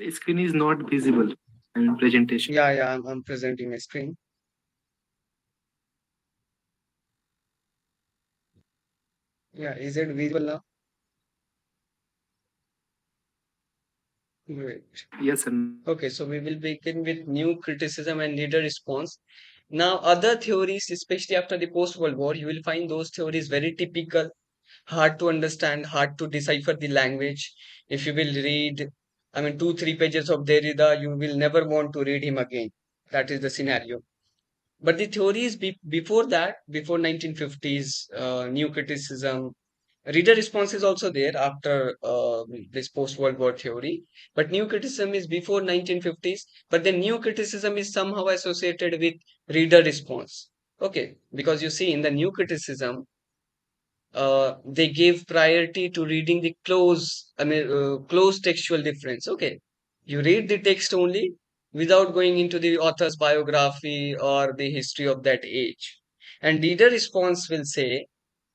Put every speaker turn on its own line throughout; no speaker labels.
The screen is not visible and presentation.
Yeah, yeah, I'm presenting my screen. Yeah, is it visible now? Great.
Yes, and
Okay, so we will begin with new criticism and reader response. Now, other theories, especially after the post-World War, you will find those theories very typical, hard to understand, hard to decipher the language. If you will read, I mean, 2, 3 pages of Derrida, you will never want to read him again. That is the scenario. But the theories before that, before 1950s, new criticism, reader response is also there after this post-World War theory. But new criticism is before 1950s. But the new criticism is somehow associated with reader response. Okay, because you see in the new criticism, they gave priority to reading the close textual difference. Okay, you read the text only without going into the author's biography or the history of that age. And reader response will say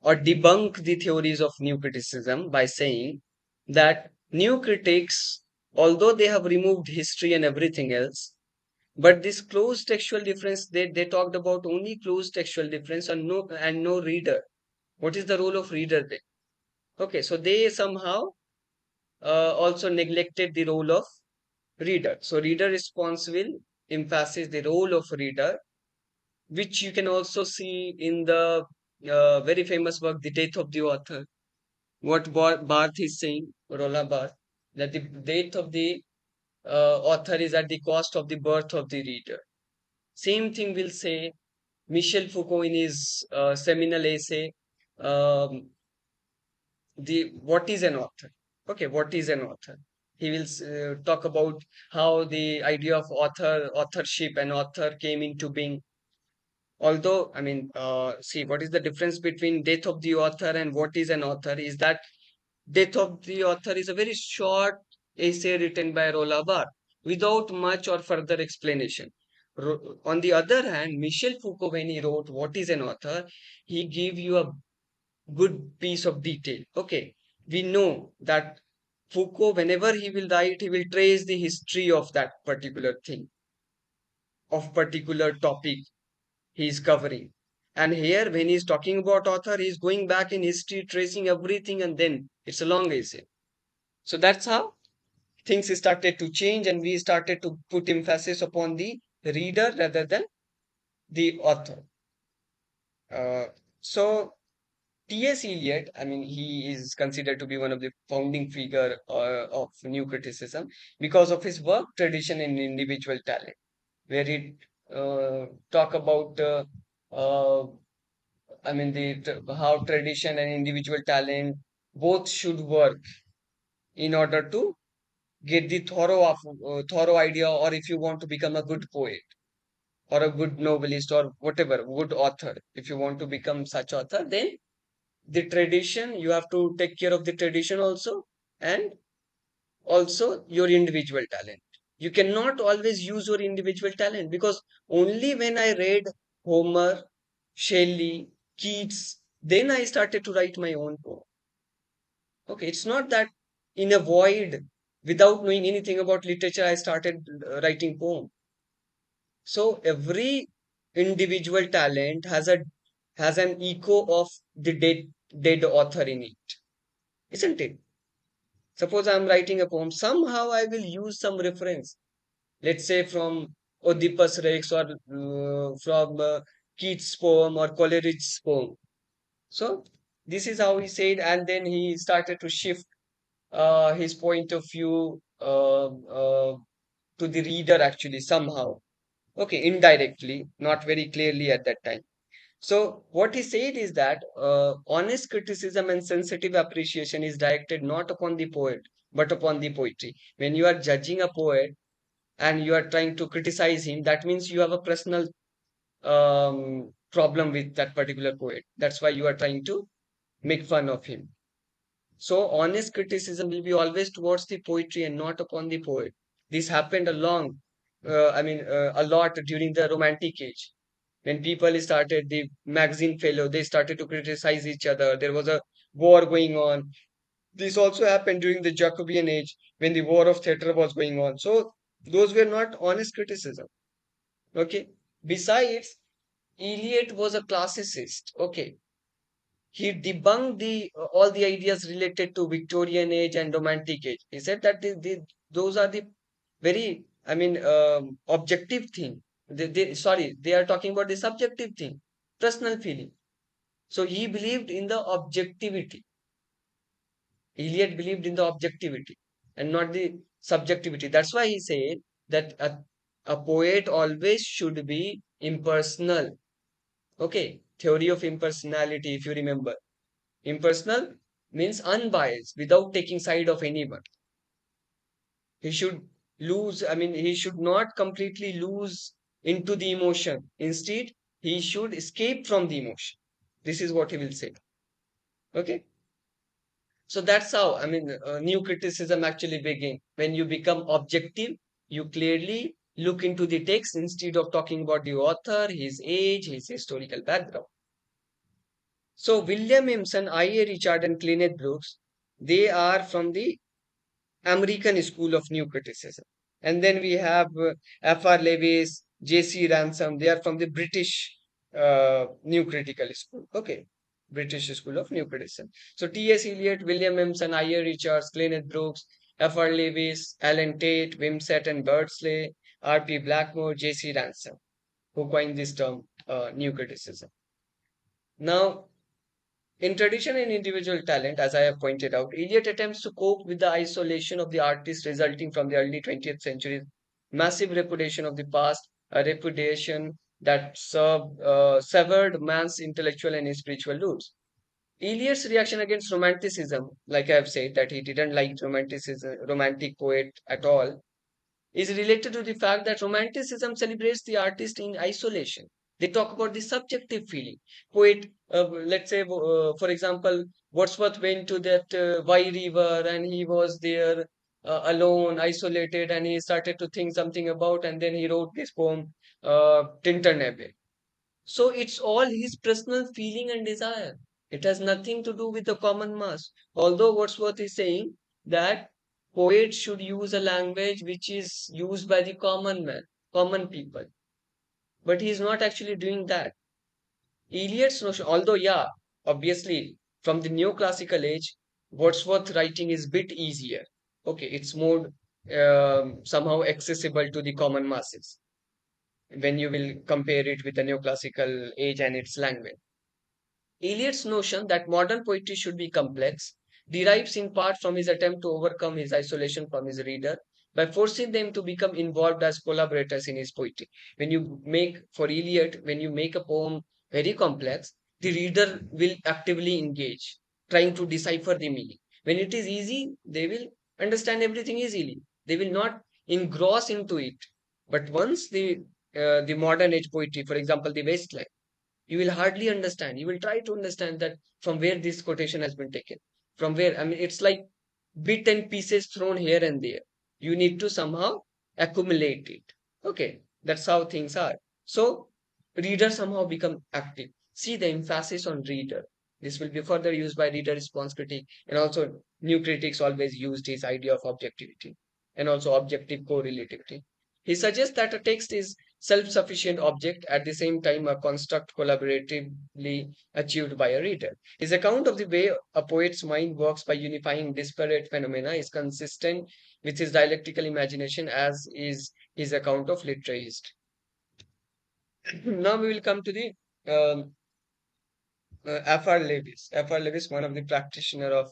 or debunk the theories of new criticism by saying that new critics, although they have removed history and everything else, but this close textual difference, they talked about only close textual difference and no reader. What is the role of reader then? Okay, so they somehow also neglected the role of reader. So reader response will emphasize the role of reader, which you can also see in the very famous work, The Death of the Author. What Barth is saying, Rolla Barth, that the death of the author is at the cost of the birth of the reader. Same thing will say Michel Foucault in his seminal essay, um, the what is an author. Okay, what is an author? He will talk about how the idea of authorship and author came into being. Although, I mean, see, what is the difference between death of the author and what is an author is that death of the author is a very short essay written by Rolla Barthes without much or further explanation. On the other hand, Michel Foucault, when he wrote What is an Author, he gave you a good piece of detail. Okay, we know that Foucault, whenever he will write, he will trace the history of that particular thing, of particular topic he is covering. And here, when he's talking about author, he's going back in history, tracing everything, and then it's a long essay. So that's how things started to change, and we started to put emphasis upon the reader rather than the author. So T.S. Eliot, I mean, he is considered to be one of the founding figure of new criticism because of his work, tradition, and individual talent, where he talk about, uh, I mean, how tradition and individual talent both should work in order to get the thorough idea, or if you want to become a good poet or a good novelist or whatever, good author, if you want to become such author, then the tradition you have to take care of the tradition also, and also your individual talent. You cannot always use your individual talent, because only when I read Homer, Shelley, Keats, then I started to write my own poem. Okay, it's not that in a void, without knowing anything about literature, I started writing poem. So every individual talent has an echo of the dead author in it, isn't it? Suppose I'm writing a poem, somehow I will use some reference, let's say from Oedipus Rex or from Keats' poem or Coleridge's poem. So this is how he said, and then he started to shift his point of view to the reader actually somehow. Okay, indirectly, not very clearly at that time. So what he said is that honest criticism and sensitive appreciation is directed not upon the poet but upon the poetry. When you are judging a poet and you are trying to criticize him, that means you have a personal problem with that particular poet. That's why you are trying to make fun of him. So honest criticism will be always towards the poetry and not upon the poet. This happened a lot during the Romantic age. When people started, the magazine fellow, they started to criticize each other. There was a war going on. This also happened during the Jacobean age when the war of theatre was going on. So those were not honest criticism. Okay. Besides, Eliot was a classicist. Okay. He debunked the all the ideas related to Victorian age and Romantic age. He said that those are the very, I mean, objective thing. Sorry, they are talking about the subjective thing, personal feeling. So he believed in the objectivity. Eliot believed in the objectivity and not the subjectivity. That's why he said that a poet always should be impersonal. Okay, theory of impersonality, if you remember. Impersonal means unbiased without taking side of anyone. He should he should not completely lose into the emotion. Instead, he should escape from the emotion. This is what he will say. Okay. So that's how, new criticism actually begin. When you become objective, you clearly look into the text instead of talking about the author, his age, his historical background. So William Emerson, I.A. Richard, and Kenneth Brooks, they are from the American school of new criticism. And then we have F.R. Lewis, J.C. Ransom. They are from the British new critical school. Okay. British School of New Criticism. So T.S. Eliot, William Emerson, I.A. Richards, Kenneth Brooks, F.R. Lewis, Alan Tate, Wimsatt and Birdsley, R.P. Blackmore, J.C. Ransom, who coined this term, new criticism. Now, in tradition and individual talent, as I have pointed out, Eliot attempts to cope with the isolation of the artist resulting from the early 20th century's massive repudiation of the past, a repudiation that severed man's intellectual and spiritual roots. Eliot's reaction against romanticism, like I have said, that he didn't like romanticism, romantic poet at all, is related to the fact that romanticism celebrates the artist in isolation. They talk about the subjective feeling. Poet, let's say, for example, Wordsworth went to that Wye River and he was there alone, isolated, and he started to think something about, and then he wrote this poem, Tintern Abbey. So it's all his personal feeling and desire. It has nothing to do with the common mass. Although Wordsworth is saying that poets should use a language which is used by the common man, common people. But he is not actually doing that. Eliot's notion, although, yeah, obviously, from the neoclassical age, Wordsworth writing is bit easier. Okay, it's more somehow accessible to the common masses when you will compare it with the neoclassical age and its language. Eliot's notion that modern poetry should be complex derives in part from his attempt to overcome his isolation from his reader by forcing them to become involved as collaborators in his poetry. For Eliot, when you make a poem very complex, the reader will actively engage, trying to decipher the meaning. When it is easy, they will understand everything easily. They will not engross into it. But once the modern age poetry, for example, the wasteland, you will hardly understand. You will try to understand that from where this quotation has been taken. From where, it's like bit and pieces thrown here and there. You need to somehow accumulate it. Okay, that's how things are. So, reader somehow become active. See the emphasis on reader. This will be further used by reader response critique, and also new critics always used his idea of objectivity and also objective correlativity. He suggests that a text is self-sufficient object at the same time a construct collaboratively achieved by a reader. His account of the way a poet's mind works by unifying disparate phenomena is consistent with his dialectical imagination, as is his account of literary history. Now we will come to the F.R. Lewis. F.R. Lewis, one of the practitioner of,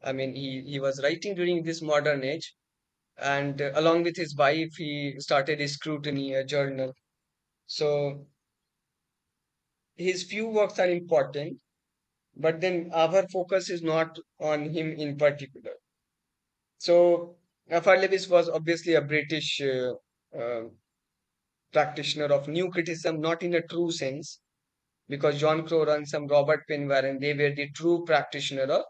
he was writing during this modern age, and along with his wife, he started a scrutiny, a journal. So his few works are important, but then our focus is not on him in particular. So F.R. Lewis was obviously a British practitioner of new criticism, not in a true sense, because John Crow, Ransom, Robert Penn Warren, they were the true practitioner of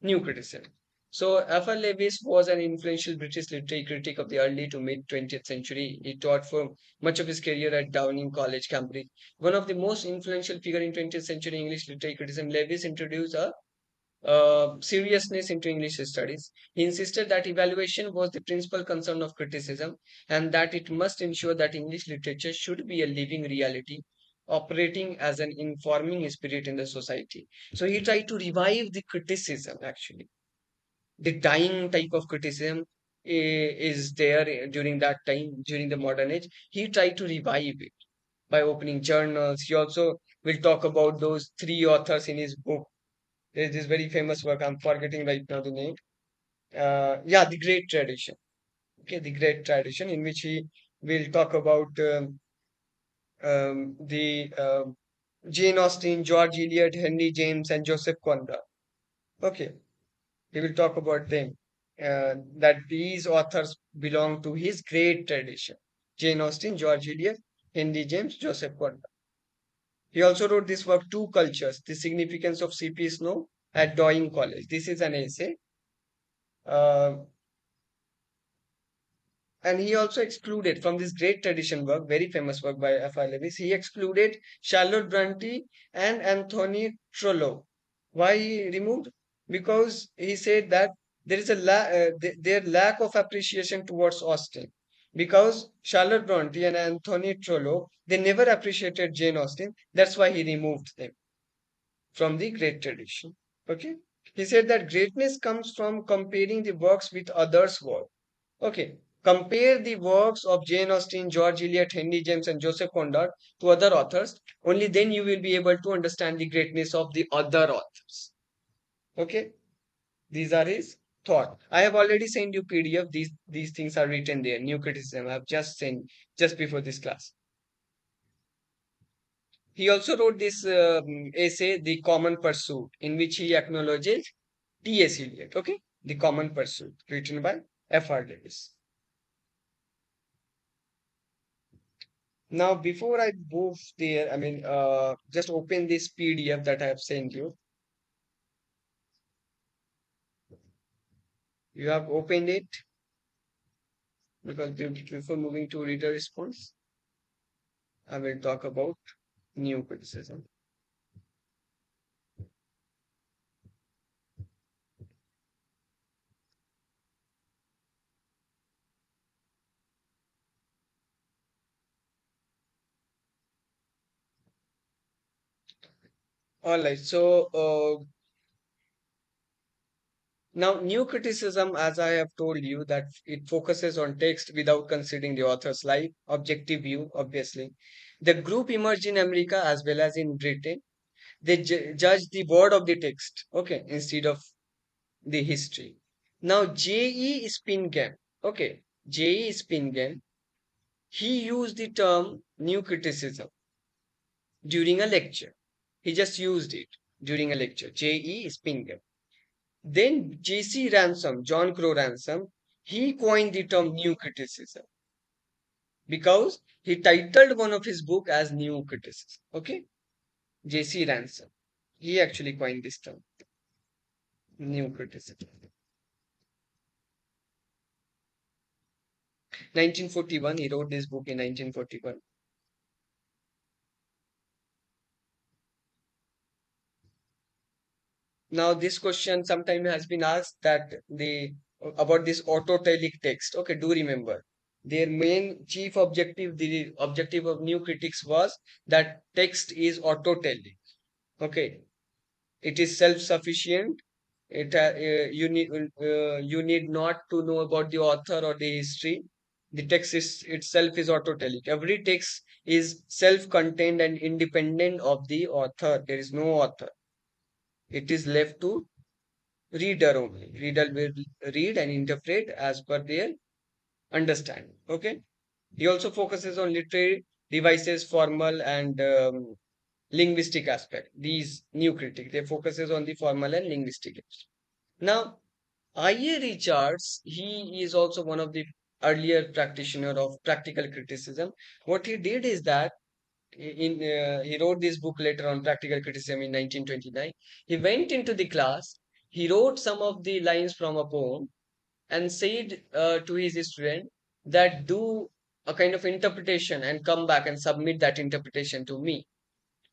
new criticism. So F.R. Lewis was an influential British literary critic of the early to mid 20th century. He taught for much of his career at Downing College, Cambridge. One of the most influential figure in 20th century English literary criticism, Lewis introduced a seriousness into English studies. He insisted that evaluation was the principal concern of criticism and that it must ensure that English literature should be a living reality, operating as an informing spirit in the society. So he tried to revive the criticism actually. The dying type of criticism is there during that time, during the modern age. He tried to revive it by opening journals. He also will talk about those three authors in his book. There's this very famous work, I'm forgetting right now the name. Yeah, The Great Tradition. Okay, The Great Tradition, in which he will talk about the Jane Austen, George Eliot, Henry James, and Joseph Conrad. Okay, he will talk about them. That these authors belong to his great tradition. Jane Austen, George Eliot, Henry James, Joseph Conrad. He also wrote this work, Two Cultures, The Significance of C.P. Snow at Doing College. This is an essay. Uh, and he also excluded from this great tradition work, very famous work by F.R. Lewis, he excluded Charlotte Bronte and Anthony Trollope. Why he removed? Because he said that there is a their lack of appreciation towards Austen. Because Charlotte Bronte and Anthony Trollope, they never appreciated Jane Austen. That's why he removed them from the great tradition. Okay. He said that greatness comes from comparing the works with others' work. Okay. Compare the works of Jane Austen, George Eliot, Henry James, and Joseph Conrad to other authors. Only then you will be able to understand the greatness of the other authors. Okay. These are his thought. I have already sent you PDF. These things are written there. New criticism. I have just sent just before this class. He also wrote this essay, The Common Pursuit, in which he acknowledges T.S. Eliot. Okay. The Common Pursuit, written by F.R. Davis. Now, before I move there, just open this PDF that I have sent you. You have opened it because before moving to reader response, I will talk about new criticism. All right. So now new criticism, as I have told you, that it focuses on text without considering the author's life, objective view, obviously. The group emerged in America as well as in Britain. They judge the word of the text, okay, instead of the history. Now, J.E. Spingham, okay, J.E. Spingham, he used the term new criticism during a lecture. He just used it during a lecture, J.E. Spingham. Then J.C. Ransom, John Crow Ransom, he coined the term new criticism because he titled one of his book as New Criticism. Okay, J.C. Ransom, he actually coined this term, new criticism. 1941, he wrote this book in 1941. Now, this question sometimes has been asked that the about this autotelic text. Okay, do remember their main chief objective, the objective of new critics was that text is autotelic. Okay, it is self-sufficient. You need not to know about the author or the history. The text is itself is autotelic. Every text is self-contained and independent of the author. There is no author. It is left to reader only. Reader will read and interpret as per their understanding. Okay. He also focuses on literary devices, formal and linguistic aspect. These new critic, they focuses on the formal and linguistic. Now, I.A. Richards, he is also one of the earlier practitioner of practical criticism. What he did is that he wrote this book later on practical criticism in 1929. He went into the class, he wrote some of the lines from a poem and said to his student that do a kind of interpretation and come back and submit that interpretation to me.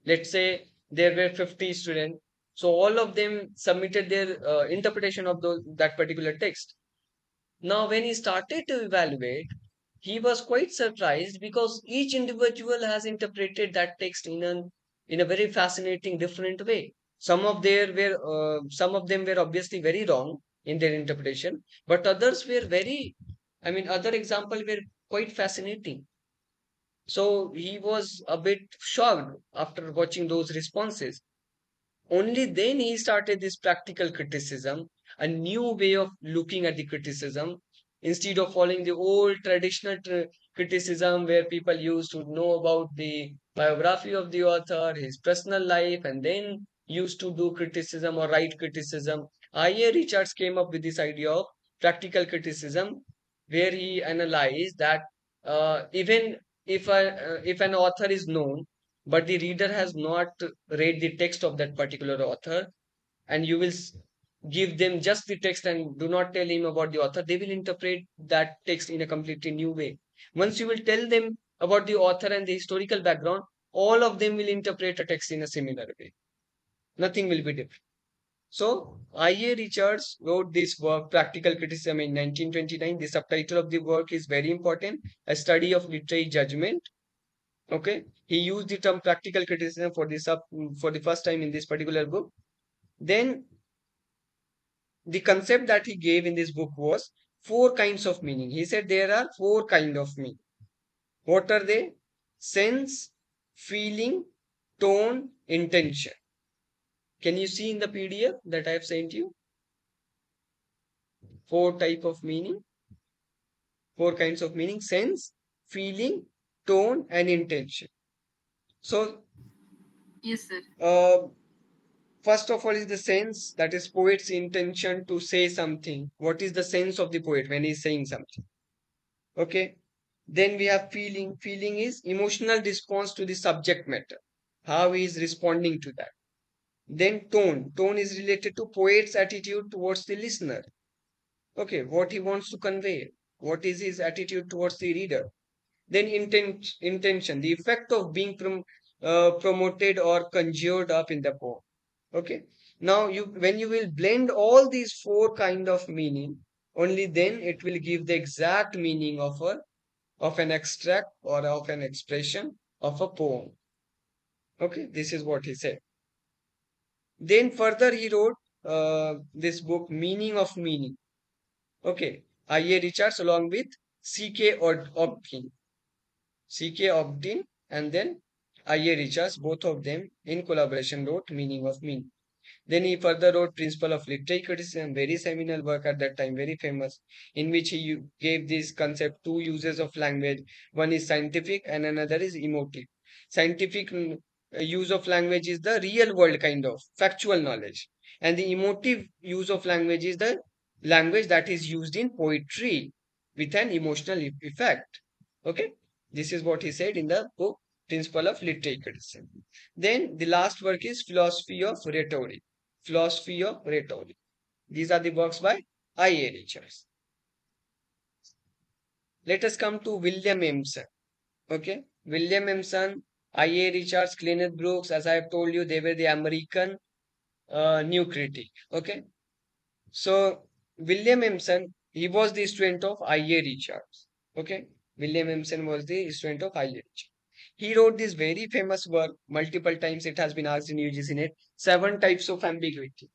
Let's say there were 50 students, So all of them submitted their interpretation of that particular text. Now, when he started to evaluate, he was quite surprised because each individual has interpreted that text in a very fascinating, different way. Some of them were obviously very wrong in their interpretation, but others were other examples were quite fascinating. So he was a bit shocked after watching those responses. Only then he started this practical criticism, a new way of looking at the criticism instead of following the old traditional criticism where people used to know about the biography of the author, his personal life, and then used to do criticism or write criticism. I.A. Richards came up with this idea of practical criticism where he analyzed that even if an author is known but the reader has not read the text of that particular author, and you will give them just the text and do not tell him about the author, they will interpret that text in a completely new way. Once you will tell them about the author and the historical background, all of them will interpret a text in a similar way. Nothing will be different. So I.A. Richards wrote this work, Practical Criticism, in 1929. The subtitle of the work is very important: A Study of Literary Judgment. Okay, he used the term practical criticism for the first time in this particular book. Then the concept that he gave in this book was four kinds of meaning. He said there are four kind of meaning. What are they? Sense, feeling, tone, intention. Can you see in the PDF that I have sent you? Four type of meaning, four kinds of meaning: sense, feeling, tone, and intention. So,
Yes, sir.
uh, first of all is the sense, that is poet's intention to say something. What is the sense of the poet when he's saying something? Okay. Then we have feeling. Feeling is emotional response to the subject matter. How he is responding to that. Then tone. Tone is related to poet's attitude towards the listener. Okay, what he wants to convey. What is his attitude towards the reader? Then intention, the effect of being promoted or conjured up in the poem. Okay. Now you when you will blend all these four kind of meaning, only then it will give the exact meaning of an extract or of an expression of a poem. Okay, this is what he said. Then further he wrote this book, Meaning of Meaning. Okay, I.A. Richards along with C.K. Obkin. C.K. Ogden and then I.A. Richards, both of them in collaboration wrote Meaning of Meaning. Then he further wrote Principle of Literary Criticism, very seminal work at that time, very famous, in which he gave this concept two uses of language. One is scientific and another is emotive. Scientific use of language is the real world kind of factual knowledge. And the emotive use of language is the language that is used in poetry with an emotional effect. Okay, this is what he said in the book Principle of Literary Criticism. Then the last work is Philosophy of Rhetoric. Philosophy of Rhetoric. These are the works by I.A. Richards. Let us come to William Emerson. Okay, William Emerson, I.A. Richards, Kenneth Brooks. As I have told you, they were the American new critic. Okay, so William Emerson, he was the student of I.A. Richards. Okay, William Emerson was the student of I.A. Richards. He wrote this very famous work. Multiple times it has been asked in UGC Net. Seven types of ambiguity.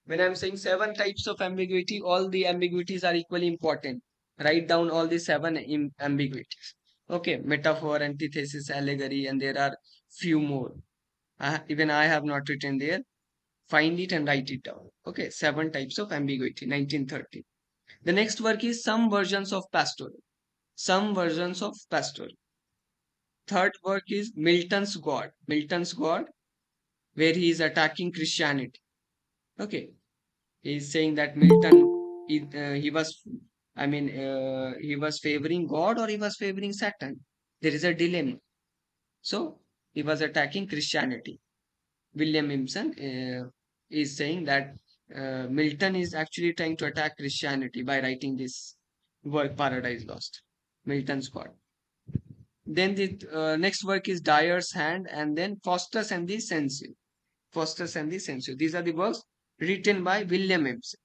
When I'm saying seven types of ambiguity, all the ambiguities are equally important. Write down all the seven ambiguities. Okay, metaphor, antithesis, allegory, and there are few more. Even I have not written there. Find it and write it down. Okay, seven types of ambiguity, 1930. The next work is Some Versions of Pastoral. Some Versions of Pastoral. Third work is Milton's God. Milton's God, where he is attacking Christianity. Okay, he's saying that Milton, he was, he was favoring God or he was favoring Satan. There is a dilemma. So he was attacking Christianity. William Emerson is saying that Milton is actually trying to attack Christianity by writing this work, Paradise Lost, Milton's God. Then the next work is Dyer's Hand, and then Faustus and the Cenci. Faustus and the Censure. These are the works written by William Emerson.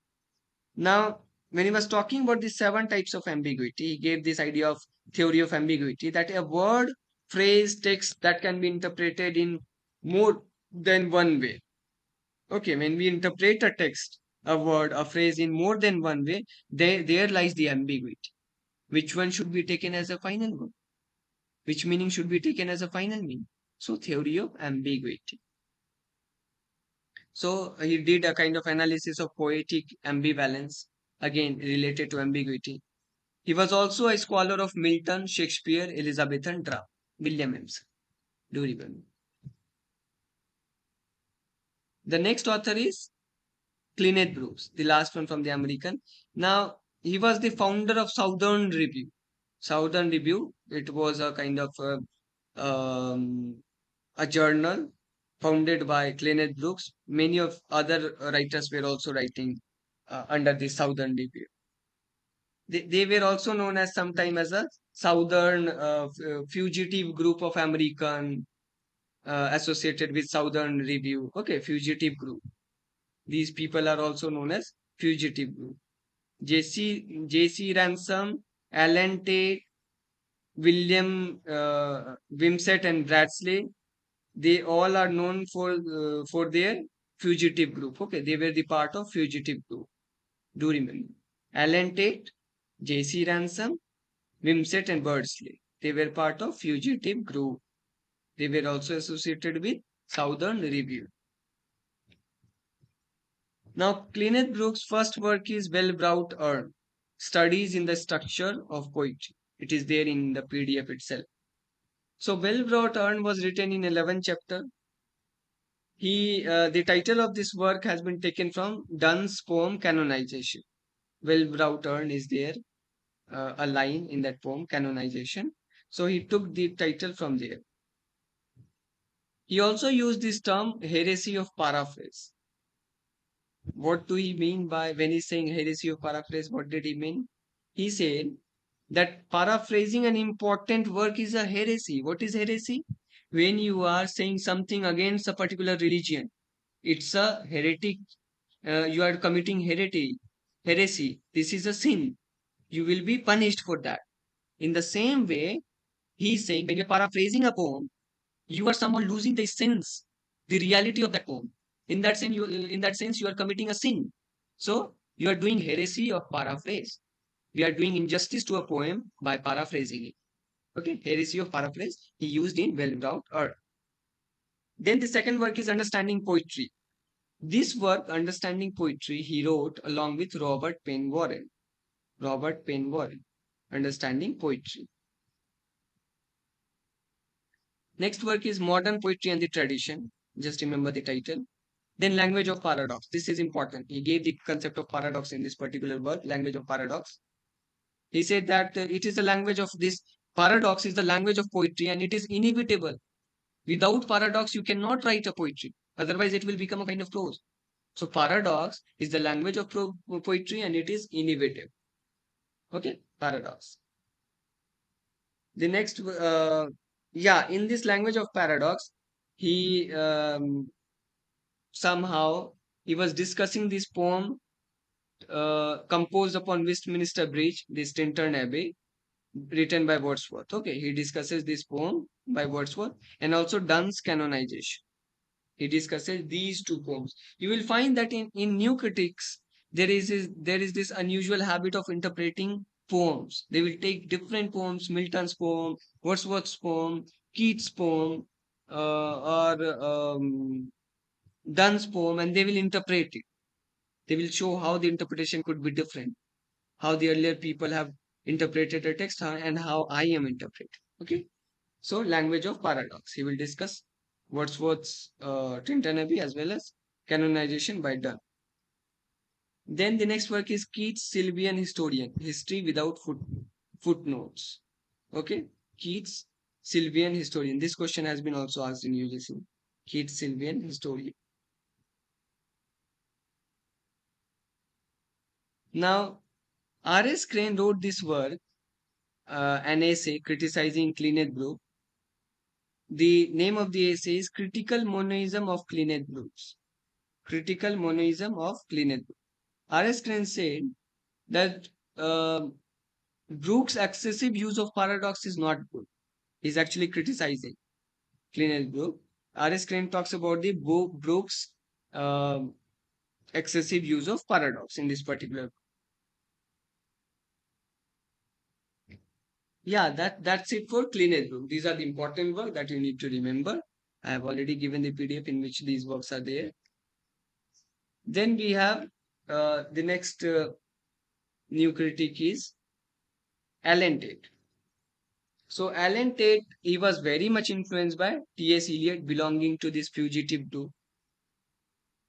Now, when he was talking about the 7 types of ambiguity, he gave this idea of theory of ambiguity, that a word, phrase, text that can be interpreted in more than one way. Okay, when we interpret a text, a word, a phrase in more than one way, there lies the ambiguity. Which one should be taken as a final one? Which meaning should be taken as a final meaning? So, theory of ambiguity. So, he did a kind of analysis of poetic ambivalence, again related to ambiguity. He was also a scholar of Milton, Shakespeare, Elizabethan drama. William Emerson. Do you remember? The next author is Kenneth Brooks, the last one from the American. Now, he was the founder of Southern Review. Southern Review, it was a kind of a journal founded by Kenneth Brooks. Many of other writers were also writing under the Southern Review. They were also known as sometime as a Southern fugitive group of American associated with Southern Review. Okay, fugitive group. These people are also known as fugitive group. J.C. Ransom, Alan Tate, William Wimsett, and Bradley. They all are known for their fugitive group. Okay, they were the part of fugitive group. Do remember Alan Tate, J.C. Ransom, Wimsett, and Bardsley. They were part of fugitive group. They were also associated with Southern Review. Now, Kenneth Brooks' first work is Well Brought Urn, Studies in the Structure of Poetry. It is there in the PDF itself. So, Well Brought Urn was written in 11 chapter. The title of this work has been taken from Donne's poem Canonization. Well Brought Urn is there, a line in that poem, Canonization. So, he took the title from there. He also used this term heresy of paraphrase. What do he mean by when he's saying heresy of paraphrase? What did he mean? He said that paraphrasing an important work is a heresy. What is heresy? When you are saying something against a particular religion, it's a heretic. You are committing heresy. This is a sin. You will be punished for that. In the same way, he's saying when you're paraphrasing a poem, you are somehow losing the sense, the reality of that poem. In that sense, you are committing a sin. So you are doing heresy of paraphrase. We are doing injustice to a poem by paraphrasing it. Okay, heresy of paraphrase. He used in Well Brought Earth. Then the second work is Understanding Poetry. This work, Understanding Poetry, he wrote along with Robert Penn Warren. Robert Penn Warren. Understanding Poetry. Next work is Modern Poetry and the Tradition. Just remember the title. Then Language of Paradox. This is important. He gave the concept of paradox in this particular work, Language of Paradox. He said that it is the language of this paradox is the language of poetry, and it is inevitable. Without paradox, you cannot write a poetry. Otherwise, it will become a kind of prose. So paradox is the language of poetry, and it is inevitable. Okay, paradox. The next, in this language of paradox, he somehow he was discussing this poem composed upon Westminster Bridge, this Tintern Abbey, written by Wordsworth. Okay, he discusses this poem by Wordsworth and also Donne's canonization. He discusses these two poems. You will find that in new critics, there is this unusual habit of interpreting poems. They will take different poems, Milton's poem, Wordsworth's poem, Keats' poem, or Donne's poem, and they will interpret it. They will show how the interpretation could be different, how the earlier people have interpreted a text and how I am interpreting. Okay. So, language of paradox. He will discuss Wordsworth's Tintern Abbey as well as canonization by Donne. Then the next work is Keats' Sylvian Historian, History Without Footnotes. Okay, Keats' Sylvian Historian. This question has been also asked in UGC. Keats' Sylvian Historian. Now, R.S. Crane wrote this work, an essay criticizing Kenneth Brooks. The name of the essay is Critical Monoism of Cleaned Groups. Critical Monoism of Cleaned Groups. R.S. Crane said that uh, Brooks' excessive use of paradox is not good. He's actually criticizing Cleaned Group. R.S. Crane talks about the Brooks' um excessive use of paradox in this particular. Yeah, that's it for cleanest book. These are the important work that you need to remember. I have already given the PDF in which these works are there. Then we have the next new critique is Alan Tate. So Alan Tate, he was very much influenced by T.S. Eliot, belonging to this fugitive group.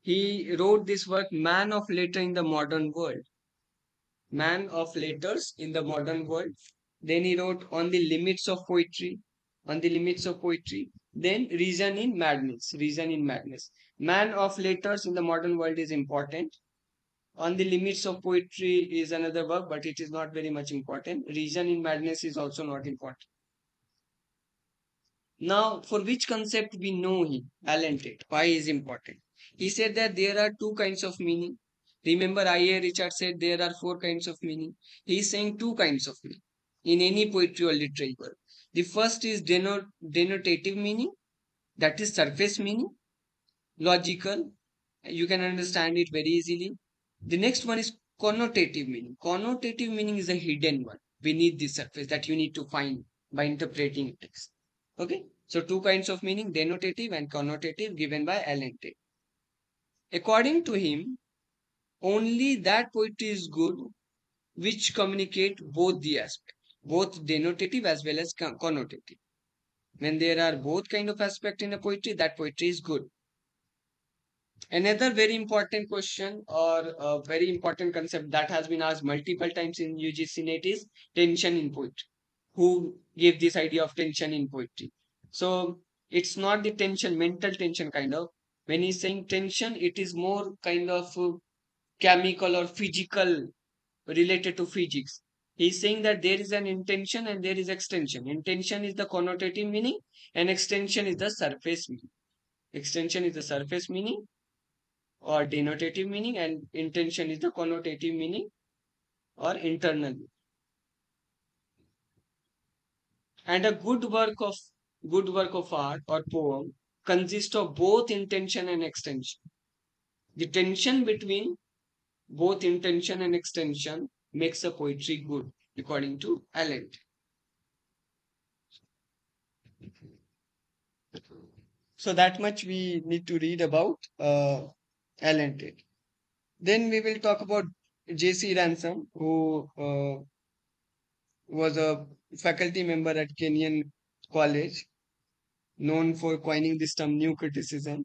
He wrote this work, Man of Letter in the Modern World. Man of Letters in the Modern World. Then he wrote On the Limits of Poetry. On the Limits of Poetry. Then Reason in Madness. Reason in Madness. Man of Letters in the Modern World is important. On the Limits of Poetry is another work, but it is not very much important. Reason in Madness is also not important. Now, for which concept we know him, Alan Tate, why is important? He said that there are two kinds of meaning. Remember, I.A. Richard said there are four kinds of meaning. He is saying two kinds of meaning in any poetry or literature. The first is denotative meaning, that is surface meaning, logical. You can understand it very easily. The next one is connotative meaning. Connotative meaning is a hidden one beneath the surface that you need to find by interpreting text. Okay, so two kinds of meaning, denotative and connotative, given by Alan Tate. According to him, only that poetry is good which communicate both the aspects, both denotative as well as connotative. When there are both kind of aspect in a poetry, that poetry is good. Another very important question or a very important concept that has been asked multiple times in UGC NET is tension in poetry. Who gave this idea of tension in poetry? So it's not the tension, mental tension kind of. When he's saying tension, it is more kind of chemical or physical related to physics. He's saying that there is an intention and there is extension. Intention is the connotative meaning and extension is the surface meaning. Extension is the surface meaning or denotative meaning and intention is the connotative meaning or internal. And a good work of art or poem consists of both intention and extension. The tension between both intention and extension makes a poetry good, according to Alan. So that much we need to read about Alan Tate. Then we will talk about J.C. Ransom, who was a faculty member at Kenyon College, known for coining this term new criticism,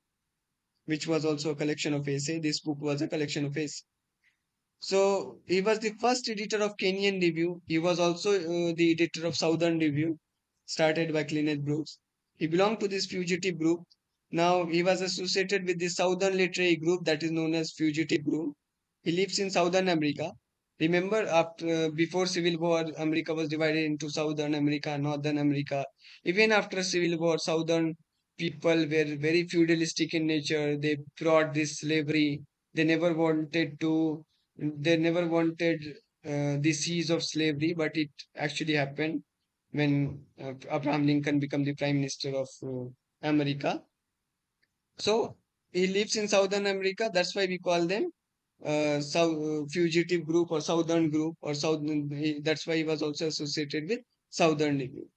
which was also a collection of essays. This book was a collection of essays. So he was the first editor of Kenyan Review. He was also the editor of Southern Review, started by Clement Brooks. He belonged to this fugitive group. Now he was associated with the Southern Literary Group that is known as Fugitive Group. He lives in Southern America. Remember, after before Civil War, America was divided into Southern America and Northern America. Even after Civil War, Southern people were very feudalistic in nature. They brought this slavery. They never wanted to they never wanted the seas of slavery, but it actually happened when Abraham Lincoln became the Prime Minister of America. So he lives in Southern America. That's why we call them fugitive group or Southern group or Southern. That's why he was also associated with Southern Review.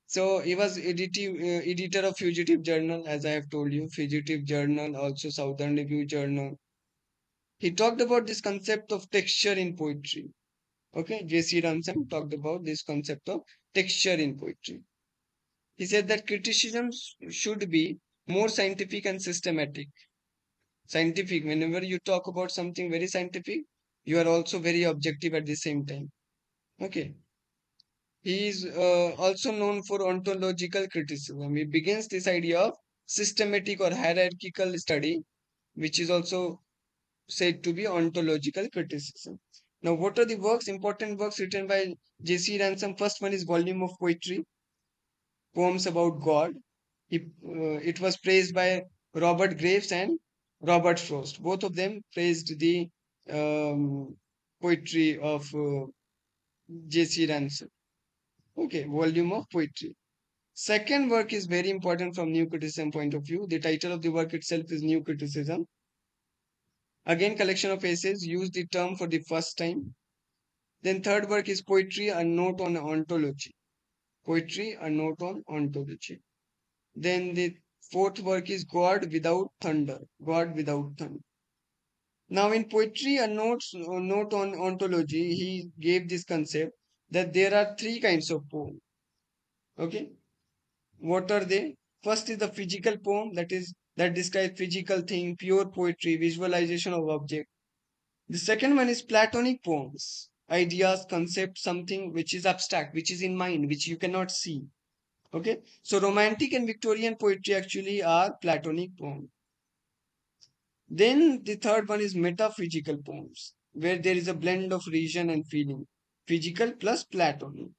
So he was editor of Fugitive Journal, as I have told you, Fugitive Journal, also Southern Review Journal. He talked about this concept of texture in poetry. Okay, J.C. Ransom talked about this concept of texture in poetry. He said that criticism should be more scientific and systematic. Scientific, whenever you talk about something very scientific, you are also very objective at the same time. Okay. He is also known for ontological criticism. He begins this idea of systematic or hierarchical study, which is also said to be ontological criticism. Now, what are the works, important works written by J.C. Ransom? First one is Volume of Poetry. poems about God. It was praised by Robert Graves and Robert Frost. Both of them praised the poetry of J.C. Ransom. Okay, volume of poetry. Second work is very important from new criticism point of view. The title of the work itself is New Criticism. Again, collection of essays use the term for the first time. Then third work is Poetry, a Note on Ontology. Poetry, a Note on Ontology. Then the fourth work is God Without Thunder. God Without Thunder. Now, in Poetry, a note on ontology, he gave this concept that there are three kinds of poem. Okay, what are they? First is the physical poem, that describes physical thing, pure poetry, visualization of object. The second one is Platonic poems, ideas, concepts, something which is abstract, which is in mind, which you cannot see. Okay, so Romantic and Victorian poetry actually are Platonic poems. Then the third one is metaphysical poems, where there is a blend of reason and feeling, physical plus Platonic.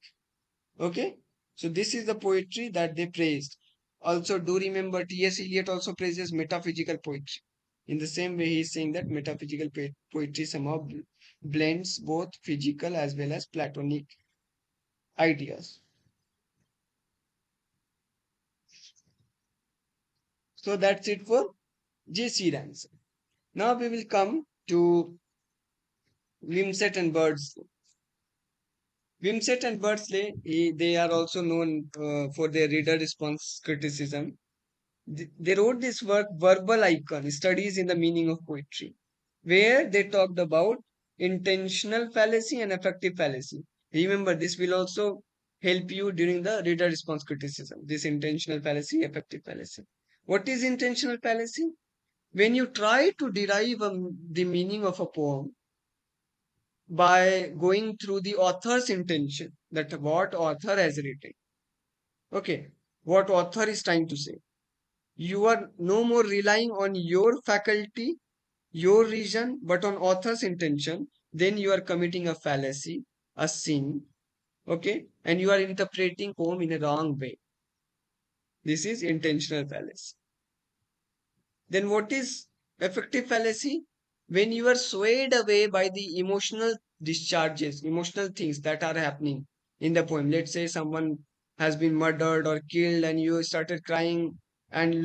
Okay, so this is the poetry that they praised. Also, do remember T.S. Eliot also praises metaphysical poetry. In the same way, he is saying that metaphysical poetry somehow blends both physical as well as Platonic ideas. So that's it for J.C. Ransom. Now we will come to Wimsett and Birdsley. Wimsett and Birdsley, they are also known for their reader response criticism. They wrote this work, Verbal Icon, Studies in the Meaning of Poetry, where they talked about intentional fallacy and effective fallacy. Remember, this will also help you during the reader response criticism. This intentional fallacy, effective fallacy. What is intentional fallacy? When you try to derive the meaning of a poem by going through the author's intention, that what author has written. Okay, what author is trying to say. You are no more relying on your faculty, your reason, but on author's intention. Then you are committing a fallacy, a sin. Okay, and you are interpreting poem in a wrong way. This is intentional fallacy. Then what is effective fallacy? When you are swayed away by the emotional discharges, emotional things that are happening in the poem. Let's say someone has been murdered or killed and you started crying and you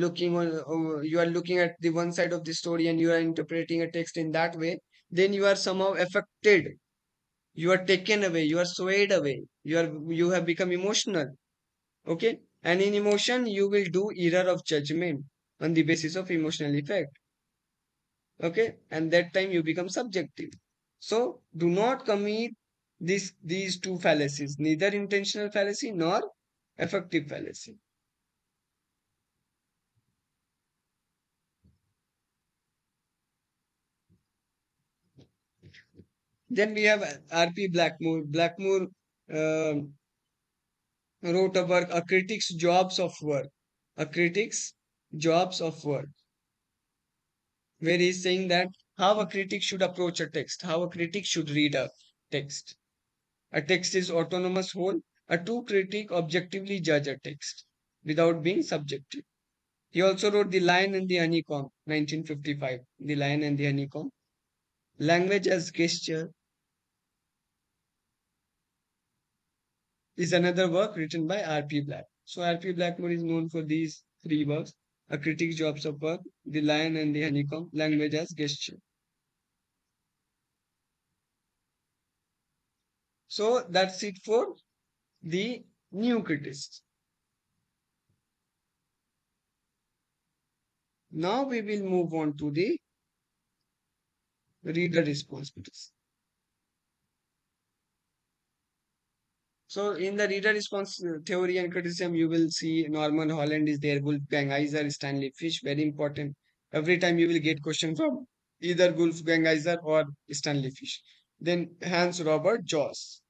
are looking at the one side of the story and you are interpreting a text in that way, then you are somehow affected. You are taken away, you are swayed away, you have become emotional. Okay, and in emotion you will do error of judgment on the basis of emotional effect. Okay, and that time you become subjective. So do not commit these two fallacies, neither intentional fallacy nor effective fallacy. Then we have RP Blackmore um wrote a work, A Critic's Jobs of Work. A Critic's Jobs of Work, where he's saying that how a critic should approach a text, how a critic should read a text. A text is autonomous whole. A true critic objectively judge a text without being subjective. He also wrote The Lion and the Honeycomb, 1955. The Lion and the Honeycomb. Language as Gesture is another work written by R.P. Black. So R.P. Blackmore is known for these three works: A Critic's Jobs of Work, The Lion and the Honeycomb, Language as Gesture. So that's it for the new critics. Now we will move on to the reader responsibilities. So in the reader response theory and criticism, you will see Norman Holland is there, Wolfgang Iser, Stanley Fish, very important. Every time you will get question from either Wolfgang Iser or Stanley Fish. Then Hans Robert Joss.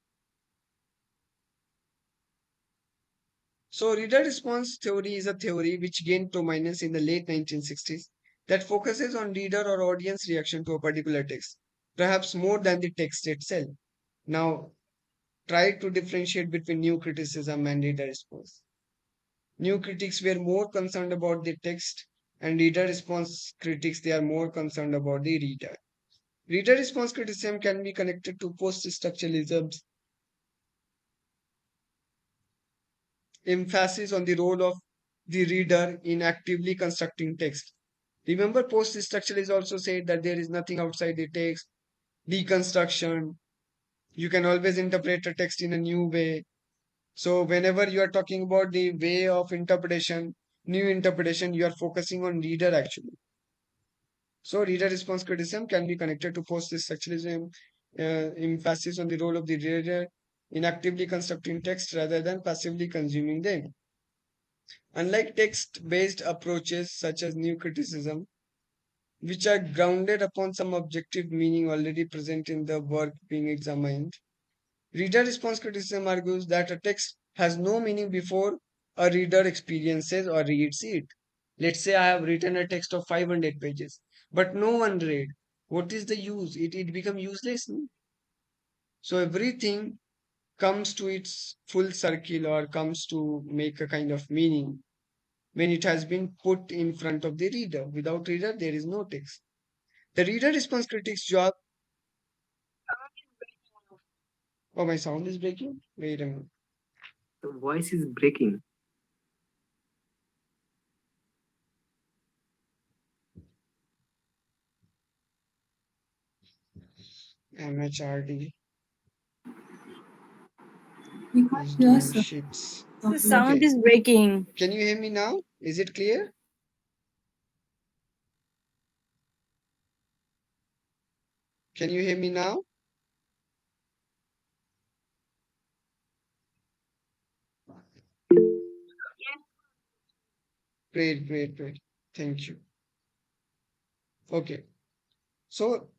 So reader response theory is a theory which gained prominence in the late 1960s that focuses on reader or audience reaction to a particular text, perhaps more than the text itself. Now, try to differentiate between new criticism and reader response.
New critics were more concerned about the text, and reader response critics they are more concerned about the reader. Reader response criticism can be connected to post structuralism's emphasis on the role of the reader in actively constructing text. Remember, post structuralists also said that there is nothing outside the text, deconstruction. You can always interpret a text in a new way. So, whenever you are talking about the way of interpretation, new interpretation, you are focusing on reader actually. So, reader response criticism can be connected to post structuralism, emphasis on the role of the reader in actively constructing text rather than passively consuming them. Unlike text based approaches such as new criticism, which are grounded upon some objective meaning already present in the work being examined, reader response criticism argues that a text has no meaning before a reader experiences or reads it. Let's say I have written a text of 500 pages, but no one read. What is the use? It become useless. No? So everything comes to its full circle or comes to make a kind of meaning when it has been put in front of the reader. Without reader, there is no text. The reader response critics job. Oh, my sound is breaking. Wait a minute.
The voice is breaking.
MHRD.
We can't hear,
Two
sir.
ships.
The
Okay.
sound is breaking.
Can you hear me now? Is it clear? Can you hear me now? Great, great, great. Thank you. Okay. So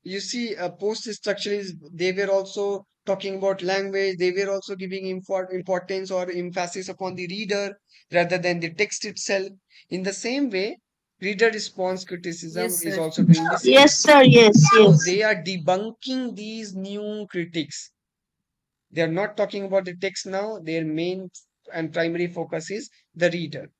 you see, post structuralists, they were also talking about language. They were also giving importance or emphasis upon the reader rather than the text itself. In the same way, reader response criticism
Yes,
is
sir.
also doing the same.
Yes, sir. Yes,
So
yes.
they are debunking these new critics. They are not talking about the text now. Their main and primary focus is the reader.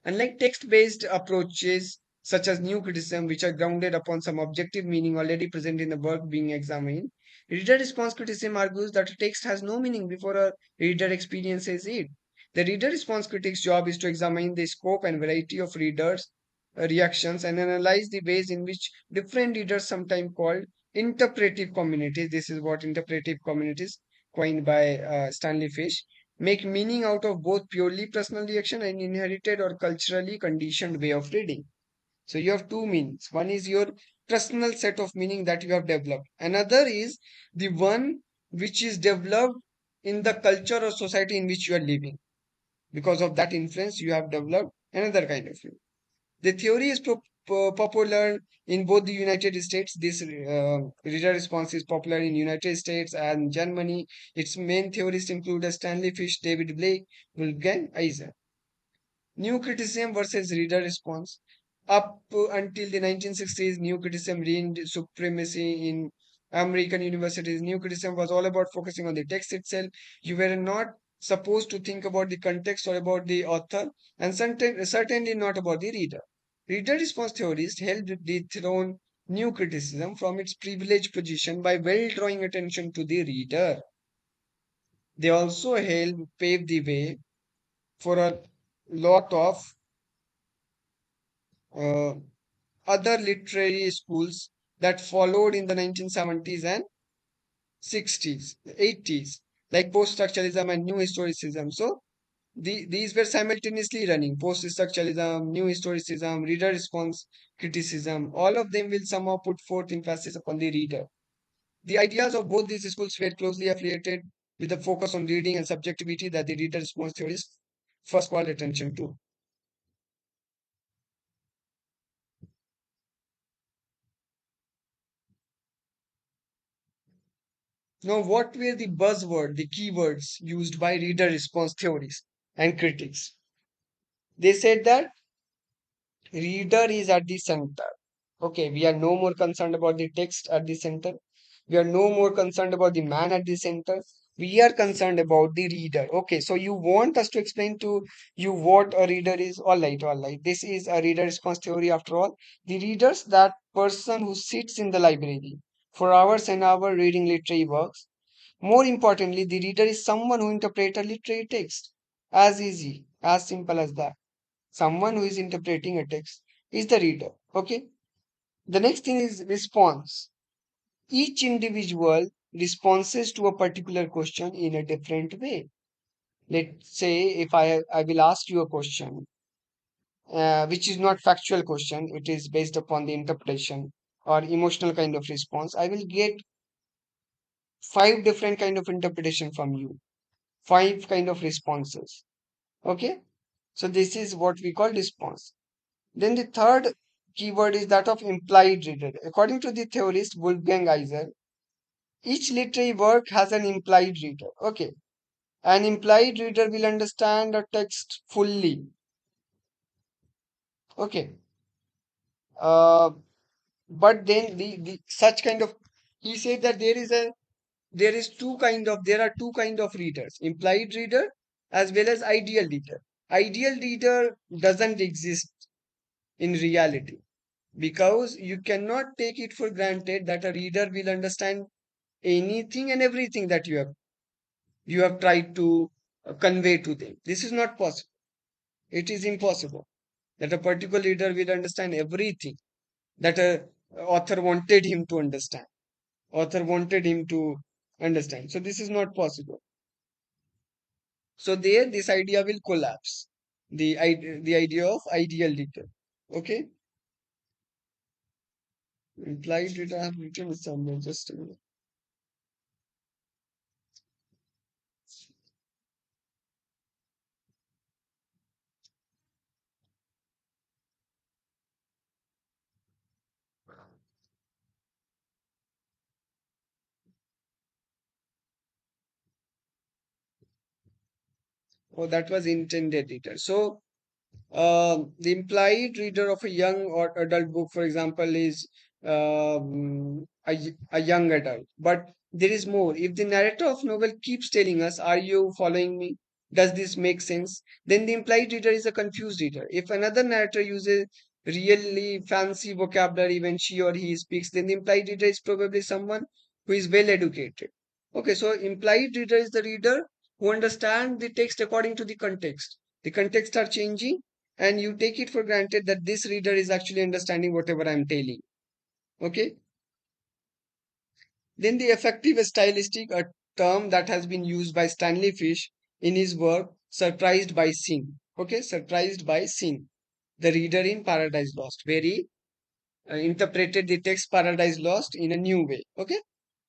Unlike text-based approaches such as new criticism, which are grounded upon some objective meaning already present in the work being examined, reader response criticism argues that a text has no meaning before a reader experiences it. The reader response critic's job is to examine the scope and variety of readers' reactions and analyze the ways in which different readers, sometimes called interpretive communities, this is what interpretive communities coined by Stanley Fish, make meaning out of both purely personal reaction and inherited or culturally conditioned way of reading. So you have two meanings. One is your personal set of meaning that you have developed. Another is the one which is developed in the culture or society in which you are living. Because of that influence, you have developed another kind of meaning. The theory is popular in both the United States. This reader response is popular in United States and Germany. Its main theorists include Stanley Fish, David Blake, Wolfgang Eisner. New criticism versus reader response. Up until the 1960s, new criticism reigned supremacy in American universities. New criticism was all about focusing on the text itself. You were not supposed to think about the context or about the author, and certainly not about the reader. Reader response theorists helped dethrone new criticism from its privileged position by well drawing attention to the reader. They also helped pave the way for a lot of uh, other literary schools that followed in the 1970s and 60s, 80s, like post structuralism and new historicism. So these were simultaneously running post structuralism, new historicism, reader response criticism. All of them will somehow put forth emphasis upon the reader. The ideas of both these schools were closely affiliated with the focus on reading and subjectivity that the reader response theorists first called attention to. Now, what were the the keywords used by reader response theories and critics? They said that reader is at the center. Okay, we are no more concerned about the text at the center. We are no more concerned about the man at the center. We are concerned about the reader. Okay, so you want us to explain to you what a reader is. All right, all right. This is a reader response theory after all. The readers, that person who sits in the library for hours and hours reading literary works. More importantly, the reader is someone who interprets a literary text. As easy, as simple as that. Someone who is interpreting a text is the reader. Okay. The next thing is response. Each individual responses to a particular question in a different way. Let's say if I will ask you a question, which is not factual question, it is based upon the interpretation or emotional kind of response. I will get five different kind of interpretation from you, five kind of responses. Okay, so this is what we call response. Then the third keyword is that of implied reader. According to the theorist Wolfgang Iser, each literary work has an implied reader. Okay, an implied reader will understand a text fully. Okay, uh, but then the such kind of, he said that there are two kind of readers: implied reader as well as ideal reader. Ideal reader doesn't exist in reality, because you cannot take it for granted that a reader will understand anything and everything that you have tried to convey to them. This is not possible. It is impossible that a particular reader will understand everything that a author wanted him to understand. Author wanted him to understand. So this is not possible. So there, this idea will collapse. The idea of ideal reader. Okay, implied reader. I have written it somewhere. Just a minute. Oh, that was intended reader. So the implied reader of a young or adult book, for example, is a young adult. But there is more. If the narrator of novel keeps telling us, "Are you following me? Does this make sense?" Then the implied reader is a confused reader. If another narrator uses really fancy vocabulary when she or he speaks, then the implied reader is probably someone who is well educated. Okay, so implied reader is the reader who understands the text according to the context. The context are changing, and you take it for granted that this reader is actually understanding whatever I'm telling. Okay. Then the effective stylistic, a term that has been used by Stanley Fish in his work Surprised by Sin. Okay, Surprised by Sin. The reader in Paradise Lost, where he interpreted the text Paradise Lost in a new way. Okay,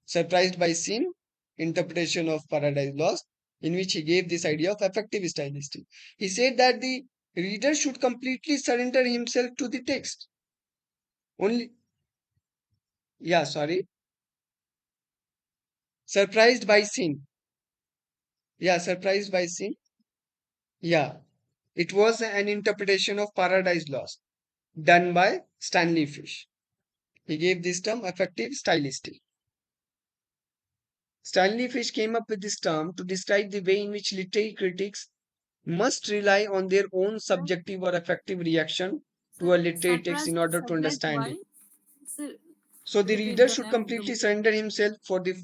Surprised by Sin, interpretation of Paradise Lost, in which he gave this idea of effective stylistic. He said that the reader should completely surrender himself to the text. Only, yeah, sorry. Surprised by Sin. Yeah, Surprised by Sin. Yeah, it was an interpretation of Paradise Lost done by Stanley Fish. He gave this term effective stylistic. Stanley Fish came up with this term to describe the way in which literary critics must rely on their own subjective or affective reaction to a literary text in order to understand it. So the reader should completely surrender himself for the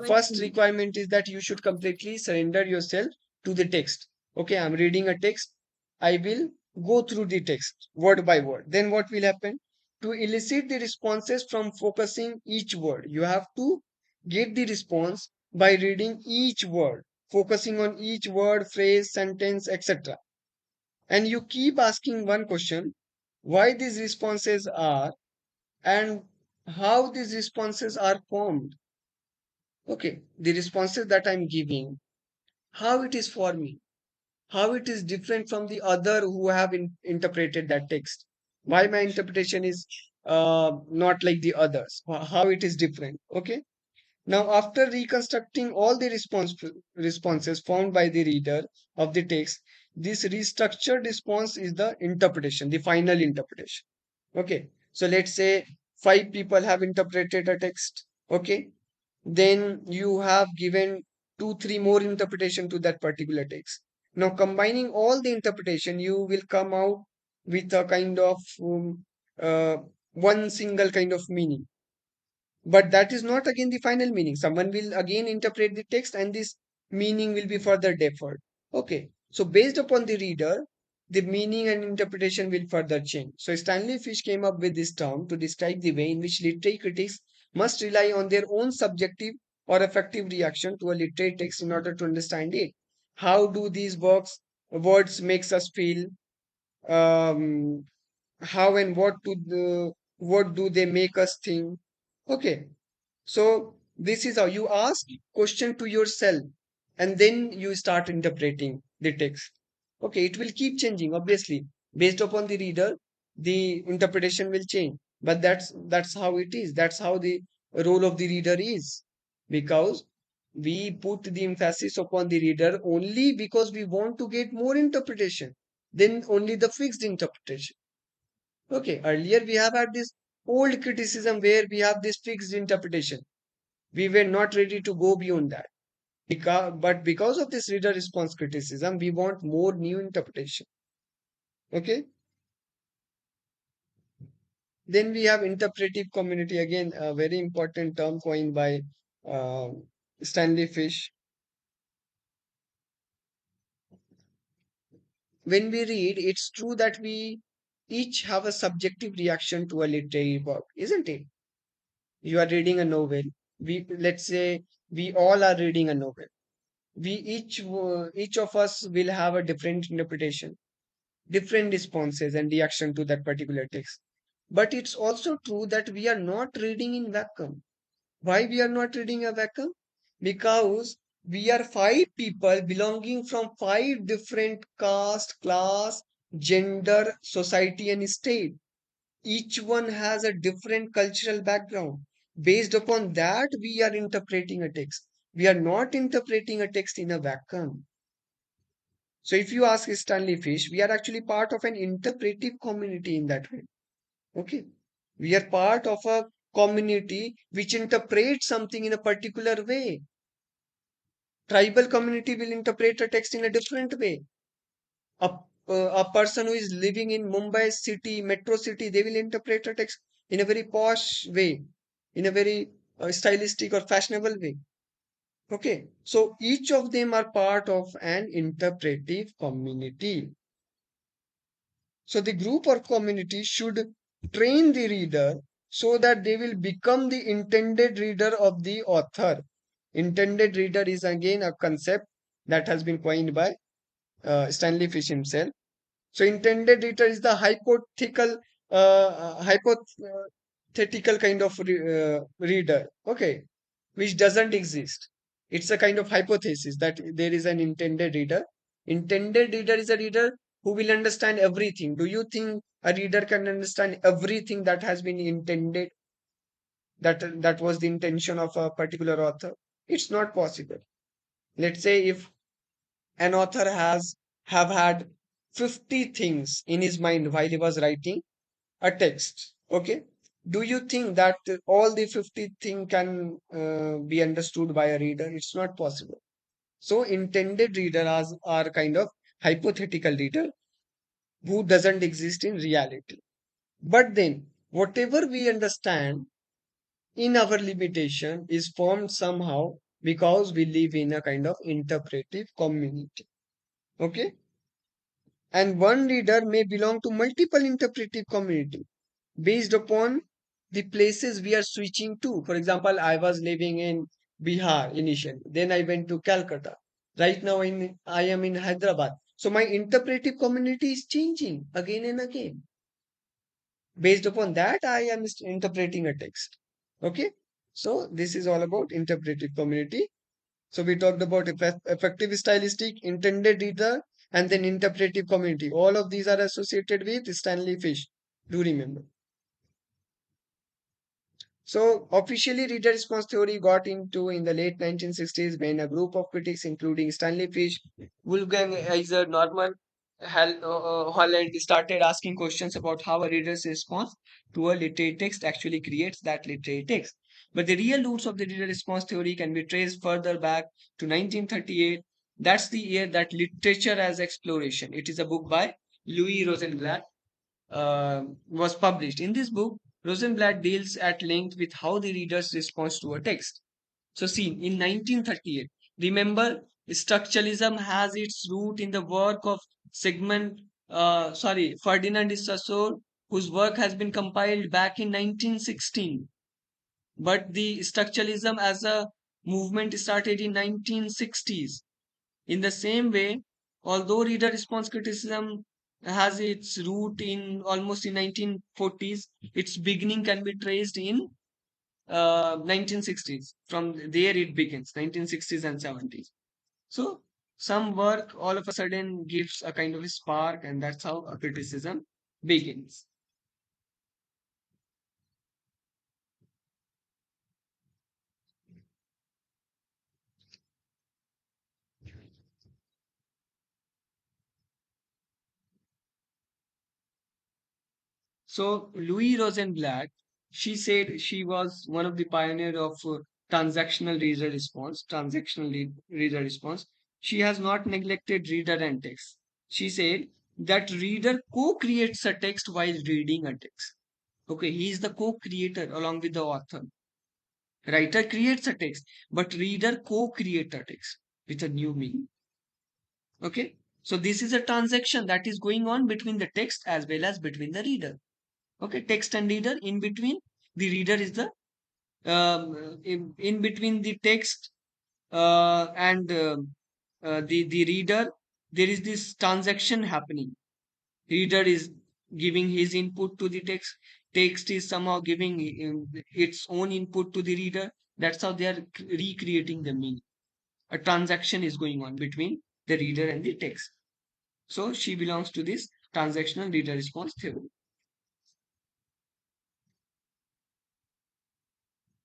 first requirement is that you should completely surrender yourself to the text. Okay, I'm reading a text. I will go through the text word by word. Then what will happen? To elicit the responses from focusing each word, you have to get the response by reading each word, focusing on each word, phrase, sentence, etc. And you keep asking one question: why these responses are, and how these responses are formed. Okay, the responses that I'm giving, how it is for me, how it is different from the other who have interpreted that text, why my interpretation is not like the others, how it is different. Okay, now after reconstructing all the responses found by the reader of the text, this restructured response is the interpretation, the final interpretation. Okay, so let's say five people have interpreted a text. Okay, then you have given two, three more interpretation to that particular text. Now, combining all the interpretation, you will come out with a kind of uh, one single kind of meaning. But that is not again the final meaning. Someone will again interpret the text and this meaning will be further deferred. Okay. So based upon the reader, the meaning and interpretation will further change. So Stanley Fish came up with this term to describe the way in which literary critics must rely on their own subjective or affective reaction to a literary text in order to understand it. How do these words makes us feel? Um, how and what do they make us think? Okay, so this is how you ask question to yourself and then you start interpreting the text. Okay, it will keep changing obviously based upon the reader. The interpretation will change, but that's how it is. That's how the role of the reader is, because we put the emphasis upon the reader only because we want to get more interpretation than only the fixed interpretation. Okay, earlier we have had this old criticism where we have this fixed interpretation. We were not ready to go beyond that. But because of this reader response criticism, we want more new interpretation. Okay. Then we have interpretive community, again, a very important term coined by um Stanley Fish. When we read, it's true that we each have a subjective reaction to a literary work, isn't it? You are reading a novel. Let's say we all are reading a novel. We each of us will have a different interpretation, different responses and reaction to that particular text. But it's also true that we are not reading in vacuum. Why we are not reading a vacuum? Because we are five people belonging from five different caste, class, gender, society, and state. Each one has a different cultural background. Based upon that, we are interpreting a text. We are not interpreting a text in a vacuum. So if you ask Stanley Fish, we are actually part of an interpretive community in that way. Okay. We are part of a community which interprets something in a particular way. Tribal community will interpret a text in a different way. A person who is living in Mumbai city, metro city, they will interpret a text in a very posh way, in a very stylistic or fashionable way. Okay. So each of them are part of an interpretive community. So the group or community should train the reader so that they will become the intended reader of the author. Intended reader is again a concept that has been coined by Stanley Fish himself. So intended reader is the hypothetical kind of reader, okay, which doesn't exist. It's a kind of hypothesis that there is an intended reader. Intended reader is a reader who will understand everything. Do you think a reader can understand everything that has been intended? That was the intention of a particular author. It's not possible. Let's say if an author has have had 50 things in his mind while he was writing a text, okay, do you think that all the 50 thing can be understood by a reader? It's not possible. So intended readers are kind of hypothetical reader who doesn't exist in reality. But then whatever we understand in our limitation is formed somehow because we live in a kind of interpretive community. Okay. And one reader may belong to multiple interpretive community based upon the places we are switching to. For example, I was living in Bihar initially, then I went to Calcutta. Right now I am in Hyderabad. So my interpretive community is changing again and again. Based upon that, I am interpreting a text. Okay. So this is all about interpretive community. So we talked about effective stylistic, intended reader, and then interpretive community. All of these are associated with Stanley Fish. Do remember. So officially reader response theory got into in the late 1960s when a group of critics including Stanley Fish, Wolfgang Iser, Norman Holland started asking questions about how a reader's response to a literary text actually creates that literary text. But the real roots of the reader response theory can be traced further back to 1938. That's the year that Literature as Exploration, it is a book by Louis Rosenblatt, was published. In this book, Rosenblatt deals at length with how the reader's response to a text. So, see, in 1938, remember, structuralism has its root in the work of Ferdinand de Saussure, whose work has been compiled back in 1916. But the structuralism as a movement started in 1960s. In the same way, although reader response criticism has its root in almost in 1940s, its beginning can be traced in 1960s. From there it begins, 1960s and 70s. So some work all of a sudden gives a kind of a spark, and that's how a criticism begins. So Louis Rosenblatt, she said she was one of the pioneer of transactional reader response. Reader response. She has not neglected reader and text. She said that reader co-creates a text while reading a text. Okay, he is the co-creator along with the author. Writer creates a text, but reader co-create a text with a new meaning. Okay, so this is a transaction that is going on between the text as well as between the reader. Okay, text and reader. In between, the reader is the in between the text and the reader. There is this transaction happening. Reader is giving his input to the text. Text is somehow giving its own input to the reader. That's how they are recreating the meaning. A transaction is going on between the reader and the text. So she belongs to this transactional reader response theory.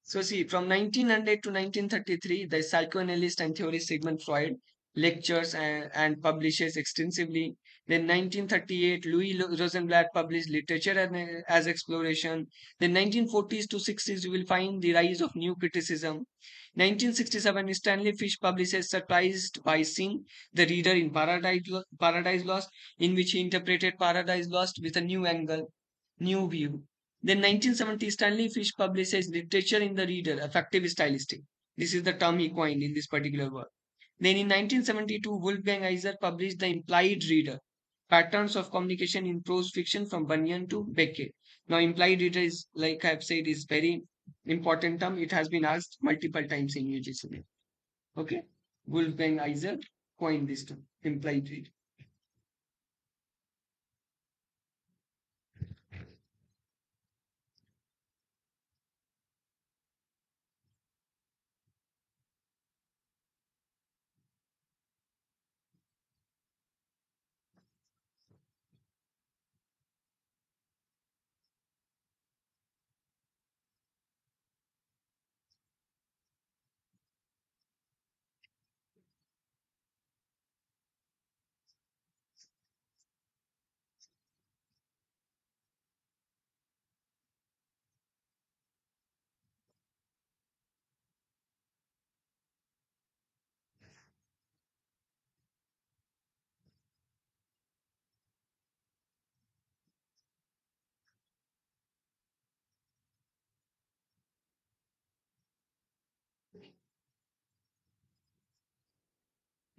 So see, from 1900 to 1933, the psychoanalyst and theorist Sigmund Freud lectures and publishes extensively. Then 1938, Louis Rosenblatt published Literature as Exploration. Then 1940s to 60s, you will find the rise of new criticism. 1967, Stanley Fish publishes Surprised by Sin, The Reader in Paradise Lost, in which he interpreted Paradise Lost with a new angle, new view. Then 1970, Stanley Fish publishes Literature in the Reader, Affective Stylistic. This is the term he coined in this particular work. Then in 1972, Wolfgang Iser published The Implied Reader, Patterns of Communication in Prose Fiction from Bunyan to Beckett. Now, implied reader is, like I've said, is very important term. It has been asked multiple times in UGC. Okay, Wolfgang Iser coined this term, implied reader.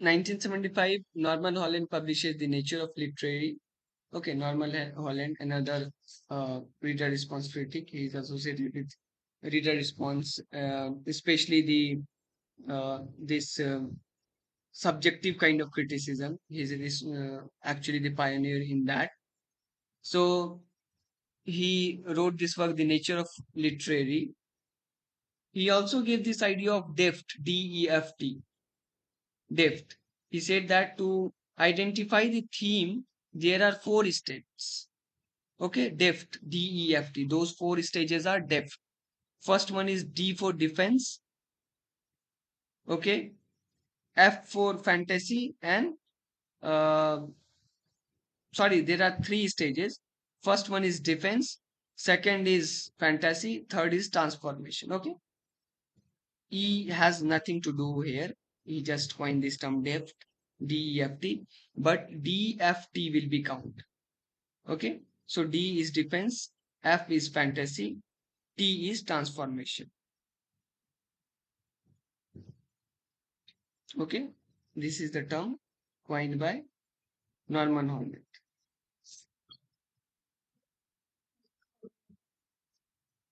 1975, Norman Holland publishes The Nature of Literary. Okay, Norman Holland, another reader response critic. He is associated with reader response, especially the this subjective kind of criticism. He is actually the pioneer in that. So he wrote this work, The Nature of Literary. He also gave this idea of deft, DEFT, depth. He said that to identify the theme, there are four steps. Okay, depth, DEFT. Those four stages are depth. First one is D for defense. Okay, F for fantasy, and uh, sorry, there are three stages. First one is defense. Second is fantasy. Third is transformation. Okay, E has nothing to do here. He just coined this term deft, DEFT, but DFT will be count. Okay, so D is defense, F is fantasy, T is transformation. Okay, this is the term coined by Norman Hornet.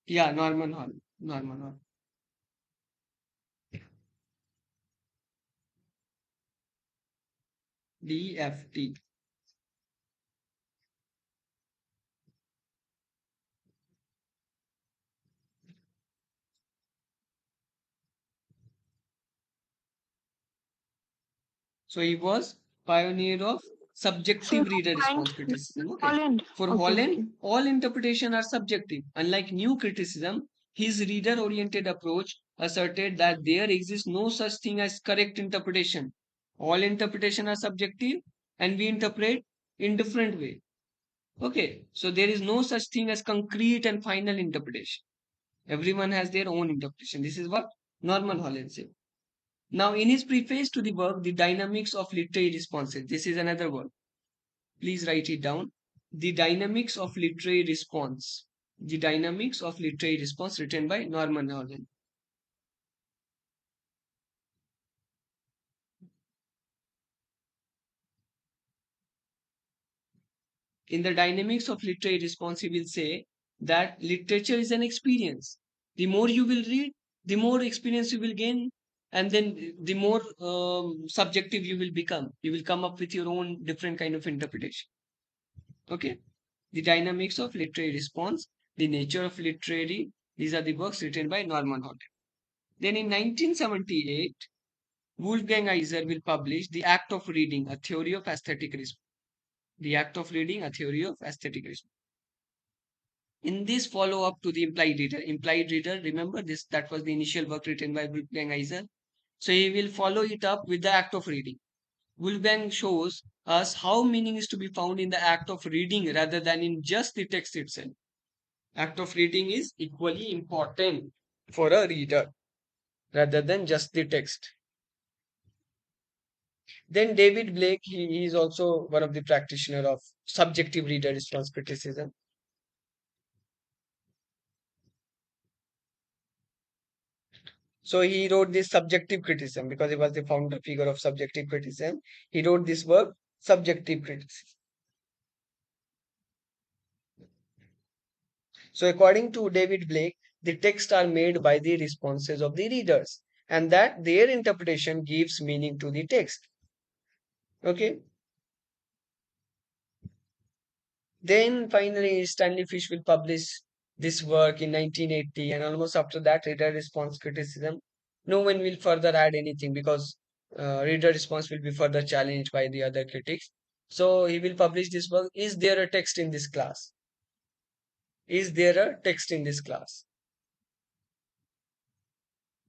Yeah, Norman Hornet. Norman Hornet. DFT. So he was pioneer of
So
subjective
no
reader
point.
response criticism. Okay.
Holland.
For
Okay,
Holland,
okay.
all interpretation are subjective. Unlike new criticism, his reader-oriented approach asserted that there exists no such thing as correct interpretation. All interpretation are subjective, and we interpret in different way. Okay, so there is no such thing as concrete and final interpretation. Everyone has their own interpretation. This is what Norman Holland said. Now, in his preface to the work, The Dynamics of Literary Responses, this is another word. Please write it down. The Dynamics of Literary Response. The Dynamics of Literary Response, written by Norman Holland. In the Dynamics of Literary Response, he will say that literature is an experience. The more you will read, the more experience you will gain, and then the more subjective you will become. You will come up with your own different kind of interpretation. Okay. The Dynamics of Literary Response, The Nature of Literary. These are the works written by Norman Holland. Then in 1978, Wolfgang Iser will publish The Act of Reading, A Theory of Aesthetic Response. The Act of Reading, A Theory of Aesthetic Response. In this follow-up to the implied reader, remember this, that was the initial work written by Wolfgang Iser. So he will follow it up with the act of reading. Wolfgang shows us how meaning is to be found in the act of reading rather than in just the text itself. Act of reading is equally important for a reader rather than just the text. Then David Blake, he is also one of the practitioner of subjective reader response criticism. So he wrote this subjective criticism because he was the founder figure of subjective criticism. He wrote this work, subjective criticism. So according to David Blake, the texts are made by the responses of the readers and that their interpretation gives meaning to the text. Okay. Then finally, Stanley Fish will publish this work in 1980, and almost after that, reader response criticism. No one will further add anything because reader response will be further challenged by the other critics. So he will publish this work. Is there a text in this class? Is there a text in this class?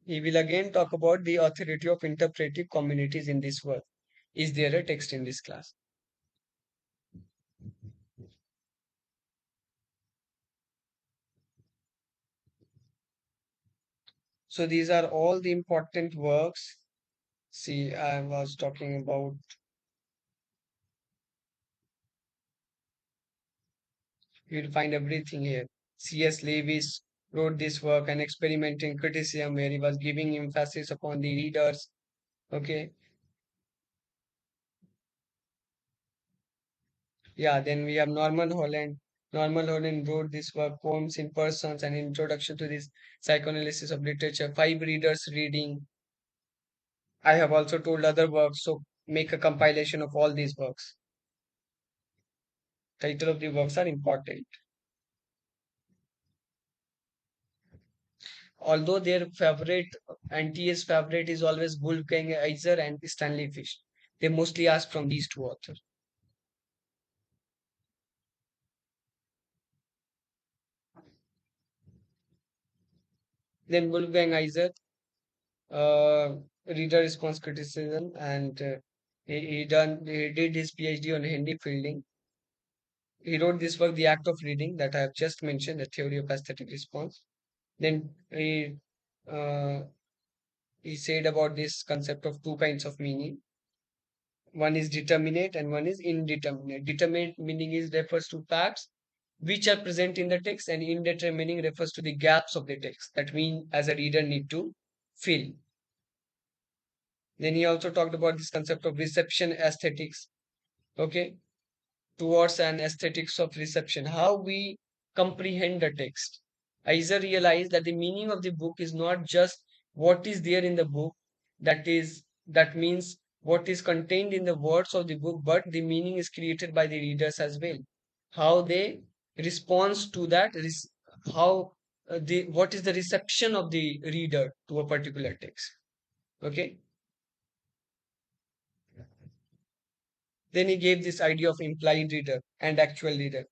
He will again talk about the authority of interpretive communities in this work. Is there a text in this class? So these are all the important works. See, I was talking about, you'll find everything here. C.S. Lewis wrote this work, An Experiment in Criticism, where he was giving emphasis upon the readers. Okay. Yeah, then we have Norman Holland. Norman Holland wrote this work, Poems in Persons, an introduction to this psychoanalysis of literature. 5 readers reading. I have also told other works, so make a compilation of all these works. Title of the works are important. Although their favorite and TS favorite is always Wolfgang Iser and Stanley Fish. They mostly ask from these two authors. Then Wolfgang Iser, uh, reader response criticism, and he did his PhD on Hindi fielding. He wrote this work, The Act of Reading, that I have just mentioned, the theory of aesthetic response. Then he uh, he said about this concept of two kinds of meaning. One is determinate and one is indeterminate. Determinate meaning is refers to facts which are present in the text, and indeterminate meaning refers to the gaps of the text that we as a reader need to fill. Then he also talked about this concept of reception aesthetics. Okay, towards an aesthetics of reception, how we comprehend the text. Isa realized that the meaning of the book is not just what is there in the book, that means what is contained in the words of the book, but the meaning is created by the readers as well. How they respond to that, how the what is the reception of the reader to a particular text. Okay. Then he gave this idea of implied reader and actual reader.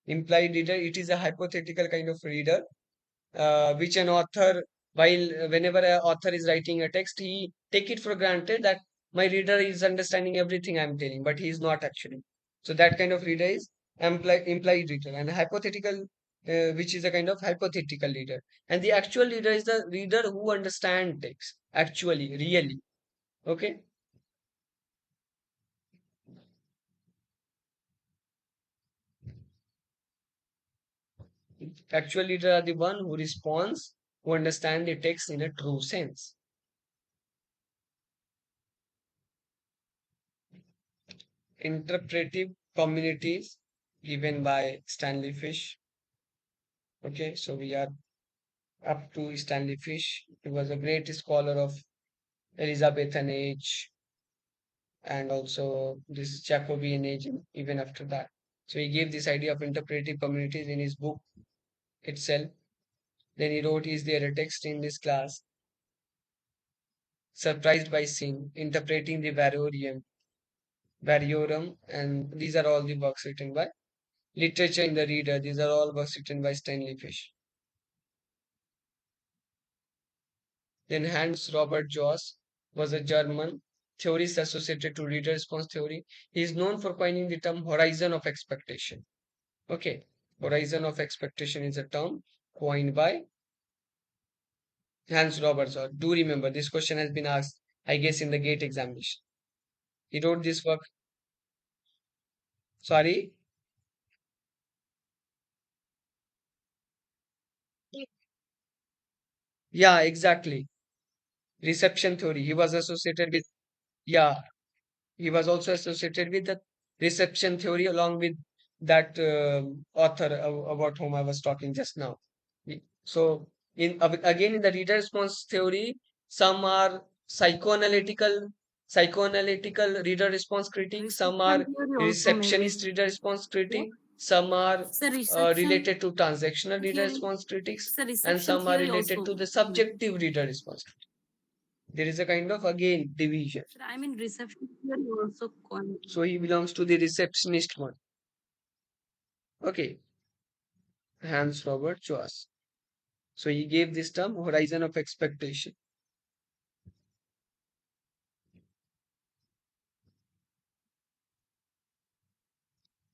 Implied reader, it is a hypothetical kind of reader, which an author, while whenever an author is writing a text, he take it for granted that my reader is understanding everything I'm telling, but he is not actually. So that kind of reader is implied reader, and hypothetical, which is a kind of hypothetical reader. And the actual reader is the reader who understands text actually, really. Okay. Actual reader are the one who responds, who understand the text in a true sense. Interpretive communities given by Stanley Fish. Okay, so we are up to Stanley Fish. He was a great scholar of Elizabethan age and also this Jacobean age, even after that. So he gave this idea of interpretive communities in his book itself. Then he wrote, "Is there a text in this class? Surprised by Sin, Interpreting the Variorum," and these are all the works written by Literature in the Reader. These are all works written by Stanley Fish. Then Hans Robert Joss was a German theorist associated to reader response theory. He is known for coining the term horizon of expectation. Okay, horizon of expectation is a term coined by Hans Robert Joss. Do remember this question has been asked, I guess, in the GATE examination. He wrote this work. Sorry. Yeah, exactly. Reception theory. He was associated with, yeah, he was also associated with the reception theory along with that author about whom I was talking just now. So, again in the reader response theory, some are psychoanalytical reader response critique, some
Reception
are
theory also
receptionist
means
reader response
what?
critique, some are
It's a reception
related to transactional reader
theory.
response critiques,
It's a
and
reception
some are
theory
related
also.
to the subjective reader response. There is a kind of again division.
Sir, I mean reception theory also called.
So he belongs to the receptionist one. Okay, Hans Robert Joas. So he gave this term horizon of expectation.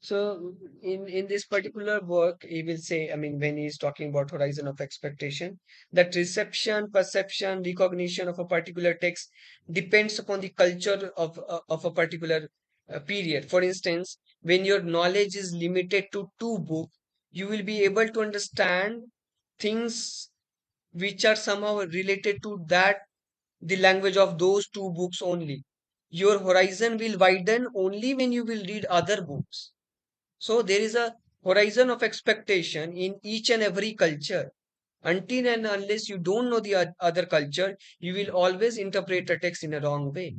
So in this particular work, he will say, I mean, when he is talking about horizon of expectation, that reception, perception, recognition of a particular text depends upon the culture of a particular period. For instance, when your knowledge is limited to two books, you will be able to understand things which are somehow related to that the language of those two books only. Your horizon will widen only when you will read other books. So there is a horizon of expectation in each and every culture. Until and unless you don't know the other culture, you will always interpret a text in a wrong way.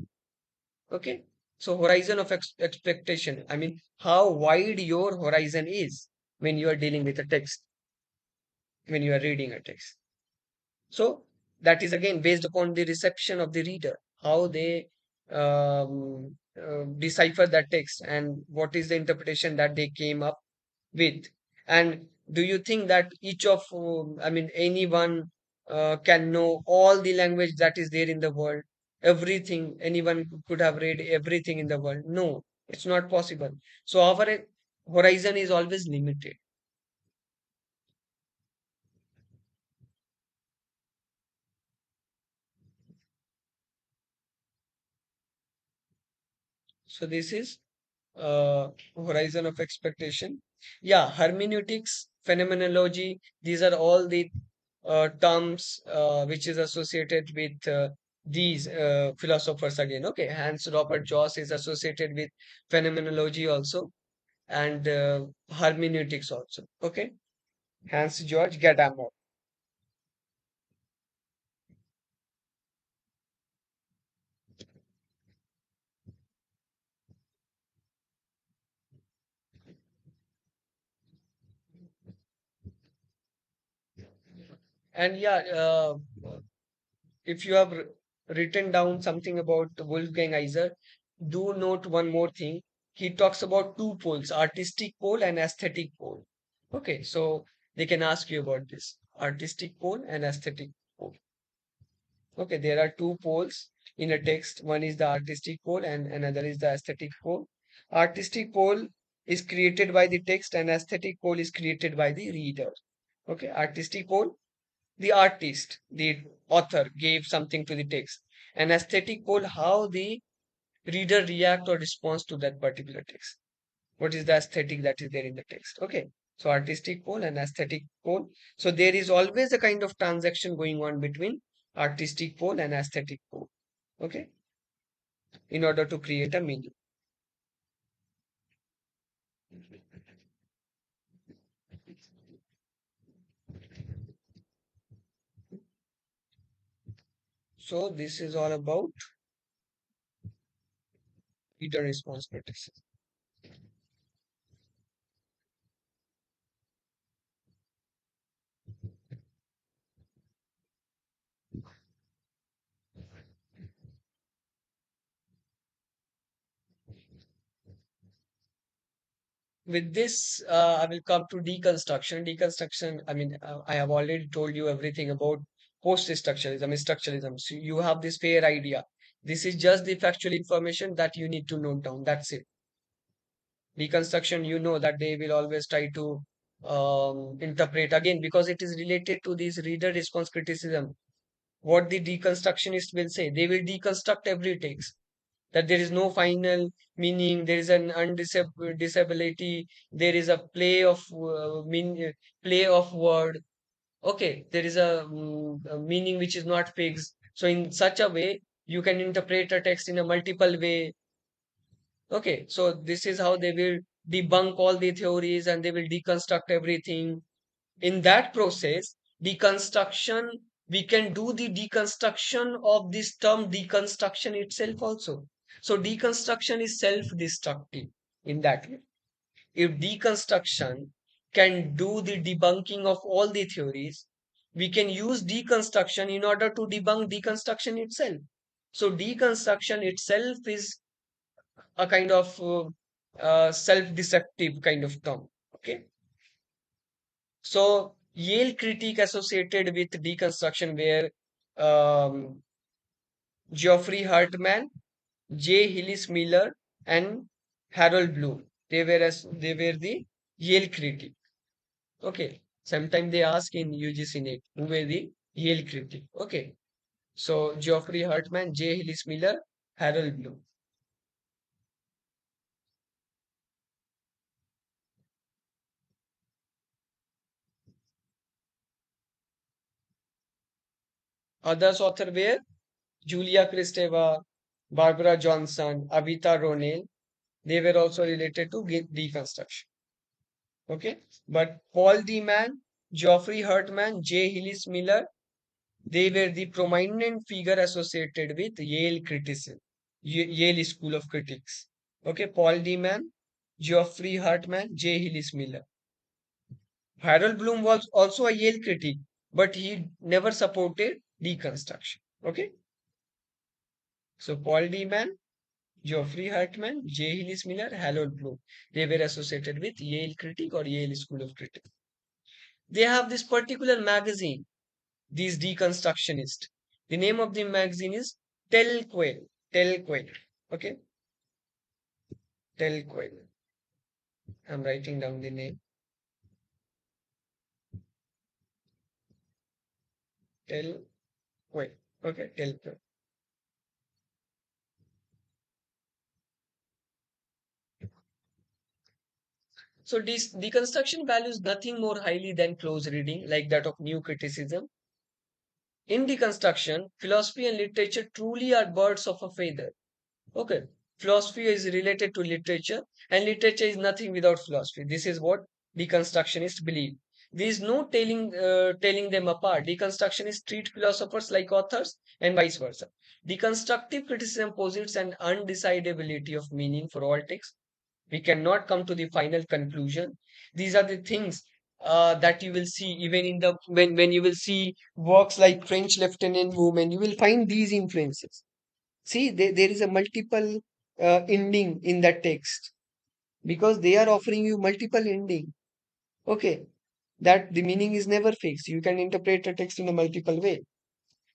Okay. So horizon of expectation. I mean, how wide your horizon is when you are dealing with a text, when you are reading a text. So that is again based upon the reception of the reader, how they decipher that text and what is the interpretation that they came up with. And do you think that each of, I mean, anyone can know all the language that is there in the world? Everything, anyone could have read everything in the world? No, it's not possible. So our horizon is always limited. So this is horizon of expectation. Yeah, hermeneutics, phenomenology, these are all the terms which is associated with these philosophers again. Okay, Hans Robert Joss is associated with phenomenology also, and hermeneutics also. Okay, Hans George Gadamer. And yeah, if you have written down something about Wolfgang Iser, do note one more thing. He talks about two poles, artistic pole and aesthetic pole. Okay, so they can ask you about this artistic pole and aesthetic pole. Okay, there are two poles in a text. One is the artistic pole and another is the aesthetic pole. Artistic pole is created by the text and aesthetic pole is created by the reader. Okay, artistic pole, the artist, the author gave something to the text. An aesthetic pole, how the reader react or responds to that particular text. What is the aesthetic that is there in the text? Okay. So artistic pole and aesthetic pole. So there is always a kind of transaction going on between artistic pole and aesthetic pole. Okay. In order to create a meaning. So this is all about reader response criticism. With this, I will come to deconstruction. Deconstruction, I mean, I have already told you everything about post-structuralism, structuralism. So you have this fair idea. This is just the factual information that you need to note down. That's it. Deconstruction, you know that they will always try to interpret again because it is related to this reader response criticism. What the deconstructionist will say, they will deconstruct every text that there is no final meaning, there is an undisability, there is a play of play of word. Okay, there is a meaning which is not fixed. So in such a way, you can interpret a text in a multiple way. Okay, so this is how they will debunk all the theories and they will deconstruct everything. In that process, deconstruction, we can do the deconstruction of this term deconstruction itself also. So deconstruction is self-destructive in that way. If deconstruction can do the debunking of all the theories, we can use deconstruction in order to debunk deconstruction itself. So deconstruction itself is a kind of self-deceptive kind of term. Okay. So Yale critique associated with deconstruction were Geoffrey Hartman, J. Hillis Miller, and Harold Bloom. They were the Yale critique. Okay. Sometimes they ask in UGC NET who were the Yale critique. Okay. So Geoffrey Hartman, J. Hillis Miller, Harold Bloom. Others author were Julia Kristeva, Barbara Johnson, Avita Ronell. They were also related to deconstruction. Okay, but Paul Deman, Geoffrey Hartman, J. Hillis Miller, they were the prominent figure associated with Yale criticism, Yale School of Critics. Okay, Paul Deman, Geoffrey Hartman, J. Hillis Miller. Harold Bloom was also a Yale critic, but he never supported deconstruction. Okay, so Paul Deman, Geoffrey Hartman, J. Hillis Miller, Harold Bloom. They were associated with Yale critic or Yale School of Critics. They have this particular magazine, these deconstructionists. The name of the magazine is Telquel. Telquel. Okay. Telquel. I'm writing down the name. Telquel. Okay. Telquel.
So deconstruction values nothing more highly than close reading, like that of new criticism. In deconstruction, philosophy and literature truly are birds of a feather. Okay. Philosophy is related to literature, and literature is nothing without philosophy. This is what deconstructionists believe. There is no telling them apart. Deconstructionists treat philosophers like authors and vice versa. Deconstructive criticism posits an undecidability of meaning for all texts. We cannot come to the final conclusion. These are the things that you will see even in the when you will see works like French Lieutenant Movement, you will find these influences. See, there is a multiple ending in that text because they are offering you multiple ending. Okay, that the meaning is never fixed. You can interpret a text in a multiple way.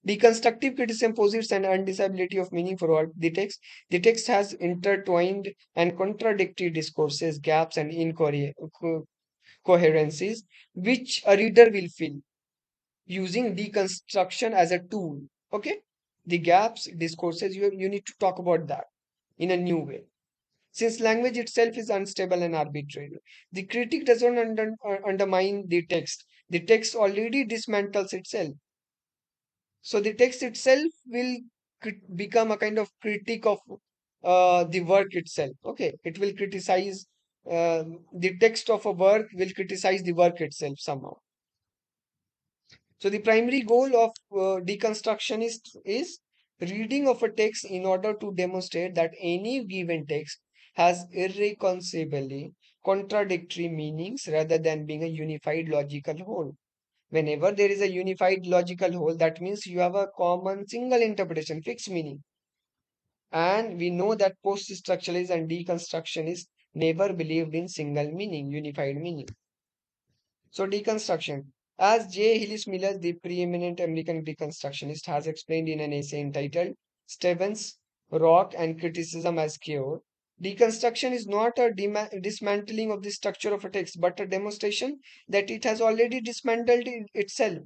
Deconstructive criticism posits an undisability of meaning for all the text. The text has intertwined and contradictory discourses, gaps, and incoherencies, which a reader will fill using deconstruction as a tool. Okay, the gaps, discourses, you need to talk about that in a new way. Since language itself is unstable and arbitrary, the critic doesn't undermine the text. The text already dismantles itself. So the text itself will become a kind of critique of the work itself. Okay, it will criticize the text of a work will criticize the work itself somehow. So the primary goal of deconstructionist is reading of a text in order to demonstrate that any given text has irreconcilably contradictory meanings rather than being a unified logical whole. Whenever there is a unified logical whole, that means you have a common single interpretation, fixed meaning. And we know that post-structuralists and deconstructionists never believed in single meaning, unified meaning. So deconstruction. As J. Hillis Miller, the preeminent American deconstructionist, has explained in an essay entitled Stevens, Rock and Criticism as Cure, deconstruction is not a dismantling of the structure of a text, but a demonstration that it has already dismantled itself.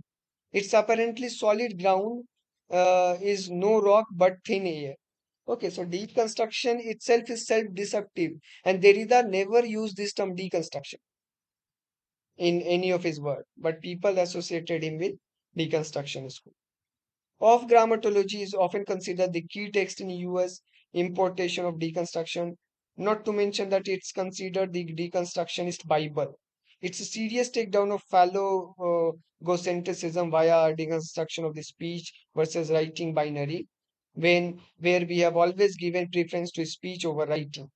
Its apparently solid ground is no rock but thin air. Okay, so deconstruction itself is self-deceptive, and Derrida never used this term deconstruction in any of his work, but people associated him with deconstruction school. Of grammatology is often considered the key text in US importation of deconstruction, not to mention that it's considered the deconstructionist Bible. It's a serious takedown of phallogocentrism via deconstruction of the speech versus writing binary, when where we have always given preference to speech over writing.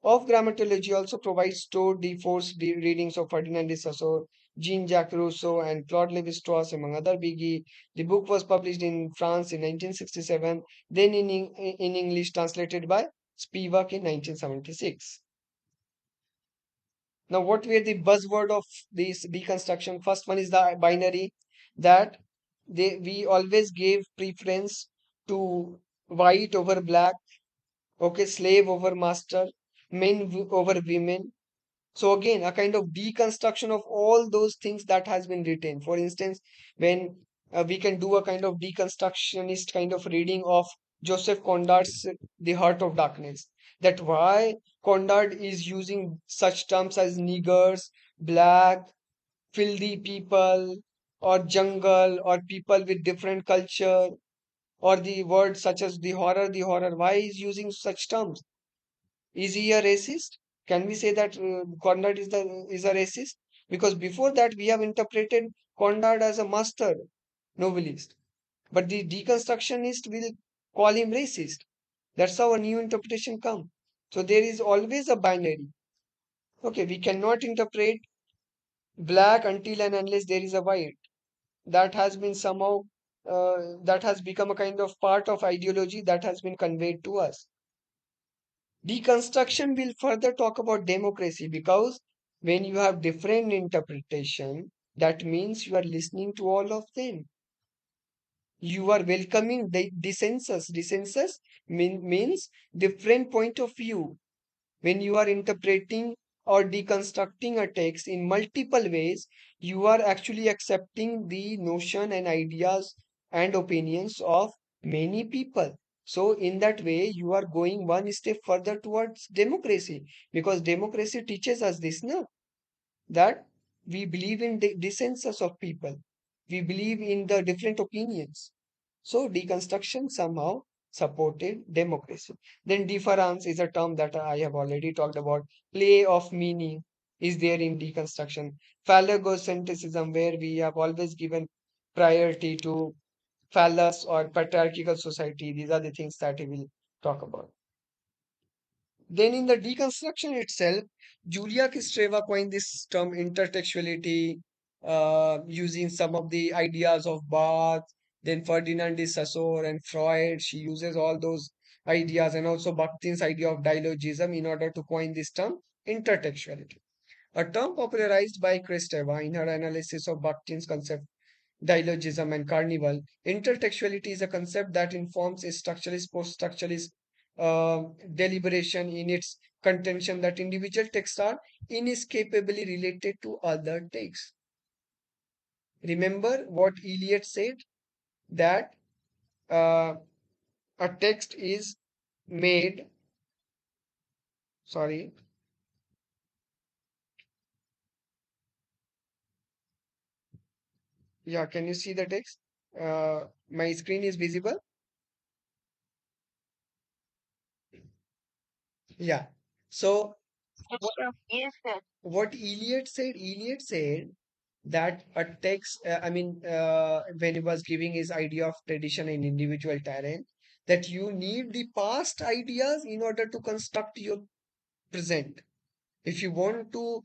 Of grammatology also provides stored de-forced readings of Ferdinand de Saussure, Jean-Jacques Rousseau, and Claude Lévi-Strauss, among other biggie. The book was published in France in 1967, then in English translated by Spivak in 1976. Now, what were the buzzword of this deconstruction? First one is the binary, that we always gave preference to white over black, okay, slave over master, men over women. So again, a kind of deconstruction of all those things that has been written. For instance, when we can do a kind of deconstructionist kind of reading of Joseph Conrad's The Heart of Darkness, that why Conrad is using such terms as niggers, black, filthy people, or jungle, or people with different culture, or the words such as the horror. Why is using such terms? Is he a racist? Can we say that Conrad is a racist? Because before that we have interpreted Conrad as a master novelist, but the deconstructionist will call him racist. That's how a new interpretation comes. So there is always a binary. Okay, we cannot interpret black until and unless there is a white. That has been somehow that has become a kind of part of ideology that has been conveyed to us. Deconstruction will further talk about democracy because when you have different interpretation, that means you are listening to all of them. You are welcoming dissensus. Dissensus means different point of view. When you are interpreting or deconstructing a text in multiple ways, you are actually accepting the notion and ideas and opinions of many people. So, in that way, you are going one step further towards democracy because democracy teaches us this, no?
that we believe in the dissensus of people. We believe in the different opinions. So deconstruction somehow supported democracy. Then difference is a term that I have already talked about. Play of meaning is there in deconstruction. Phallogocentrism, where we have always given priority to phallus or patriarchal society. These are the things that we will talk about. Then in the deconstruction itself, Julia Kristeva coined this term intertextuality, using some of the ideas of Barth, then Ferdinand de Saussure and Freud. She uses all those ideas and also Bakhtin's idea of dialogism in order to coin this term intertextuality. A term popularized by Kristeva in her analysis of Bakhtin's concept dialogism and carnival. Intertextuality is a concept that informs a structuralist, post-structuralist deliberation in its contention that individual texts are inescapably related to other texts. Remember what Eliot said, that uh, a text is made, sorry, yeah, can you see the text? My screen is visible. Yeah. So what Eliot said that a text, when he was giving his idea of tradition and individual talent, that you need the past ideas in order to construct your present. If you want to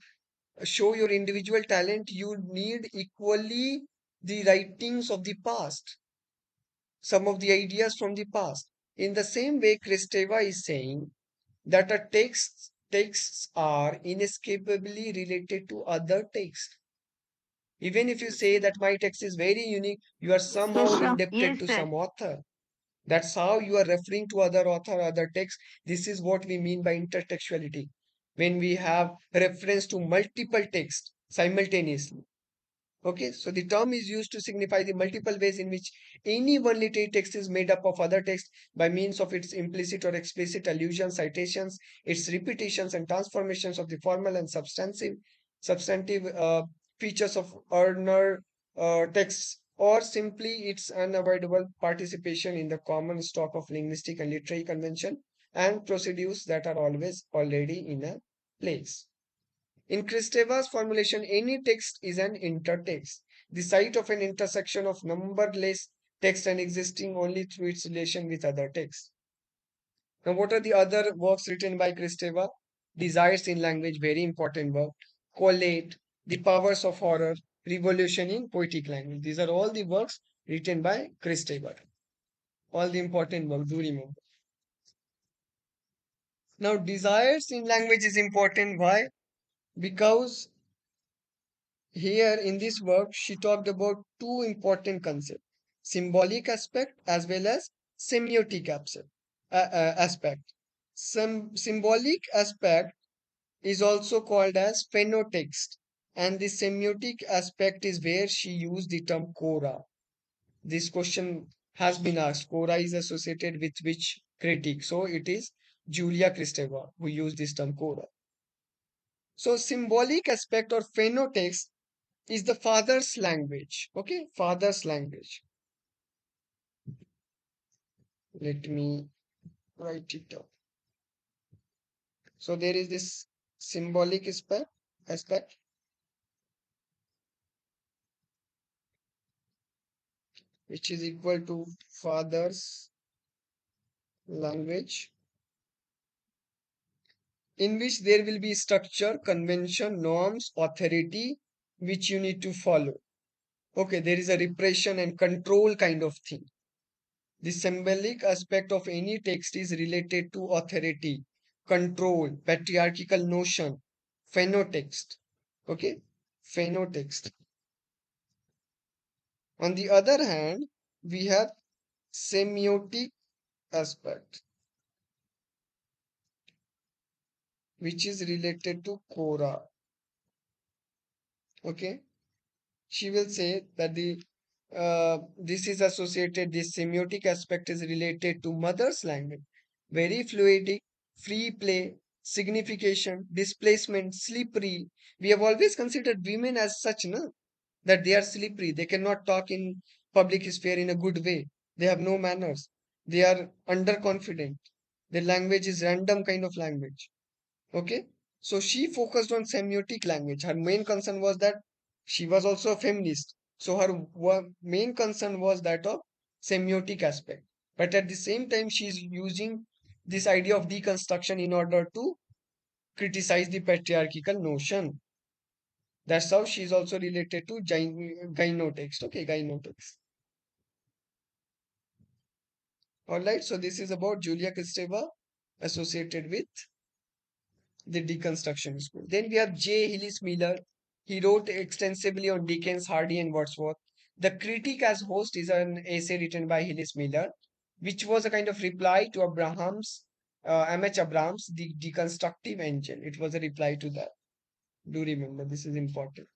show your individual talent, you need equally the writings of the past, some of the ideas from the past. In the same way, Kristeva is saying that a texts are inescapably related to other texts. Even if you say that my text is very unique, you are somehow indebted to some author. That's how you are referring to other author, other text. This is what we mean by intertextuality. When we have reference to multiple texts simultaneously. Okay, so the term is used to signify the multiple ways in which any one literary text is made up of other texts by means of its implicit or explicit allusions, citations, its repetitions and transformations of the formal and substantive features of earner texts, or simply its unavoidable participation in the common stock of linguistic and literary convention and procedures that are always already in a place. In Kristeva's formulation, any text is an intertext, the site of an intersection of numberless texts and existing only through its relation with other texts. Now, what are the other works written by Kristeva? Desires in Language, very important work. Collate, The Powers of Horror, Revolution in Poetic Language. These are all the works written by Kristeva. All the important works, do remember. Now, Desires in Language is important. Why? Because here in this work, she talked about two important concepts, symbolic aspect as well as semiotic aspect. Some symbolic aspect is also called as phenotext, and the semiotic aspect is where she used the term Cora. This question has been asked. Cora is associated with which critic? So it is Julia Kristeva who used this term Cora. So symbolic aspect or phenotext is the father's language. Okay, father's language. Let me write it down. So there is this symbolic aspect which is equal to father's language, in which there will be structure, convention, norms, authority, which you need to follow. Okay, there is a repression and control kind of thing. The symbolic aspect of any text is related to authority, control, patriarchal notion, phenotext. Okay, phenotext. On the other hand, we have semiotic aspect, which is related to Cora. Okay, she will say that this is associated. This semiotic aspect is related to mother's language, very fluidic, free play, signification, displacement, slippery. We have always considered women as such, no? That they are slippery. They cannot talk in public sphere in a good way. They have no manners. They are underconfident. Their language is random kind of language. Okay. So she focused on semiotic language. Her main concern was that she was also a feminist. So her main concern was that of semiotic aspect. But at the same time, she is using this idea of deconstruction in order to criticize the patriarchal notion. That's how she is also related to gynotext. Okay, gynotext. All right. So this is about Julia Kristeva associated with the deconstruction school. Then we have J. Hillis Miller. He wrote extensively on Dickens, Hardy, and Wordsworth. The Critic as Host is an essay written by Hillis Miller, which was a kind of reply to M.H. Abrams, The Deconstructive Angel. It was a reply to that. Do remember, this is important.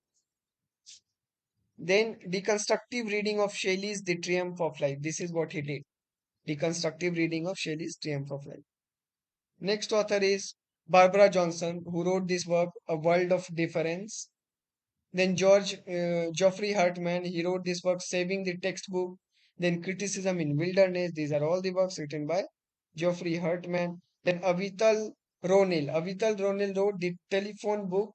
Then deconstructive reading of Shelley's The Triumph of Life. This is what he did. Deconstructive reading of Shelley's Triumph of Life. Next author is Barbara Johnson, who wrote this work, A World of Difference. Then Geoffrey Hartman, he wrote this work, Saving the Textbook. Then Criticism in Wilderness. These are all the works written by Geoffrey Hartman. Then Avital Ronell. Avital Ronell wrote the telephone book,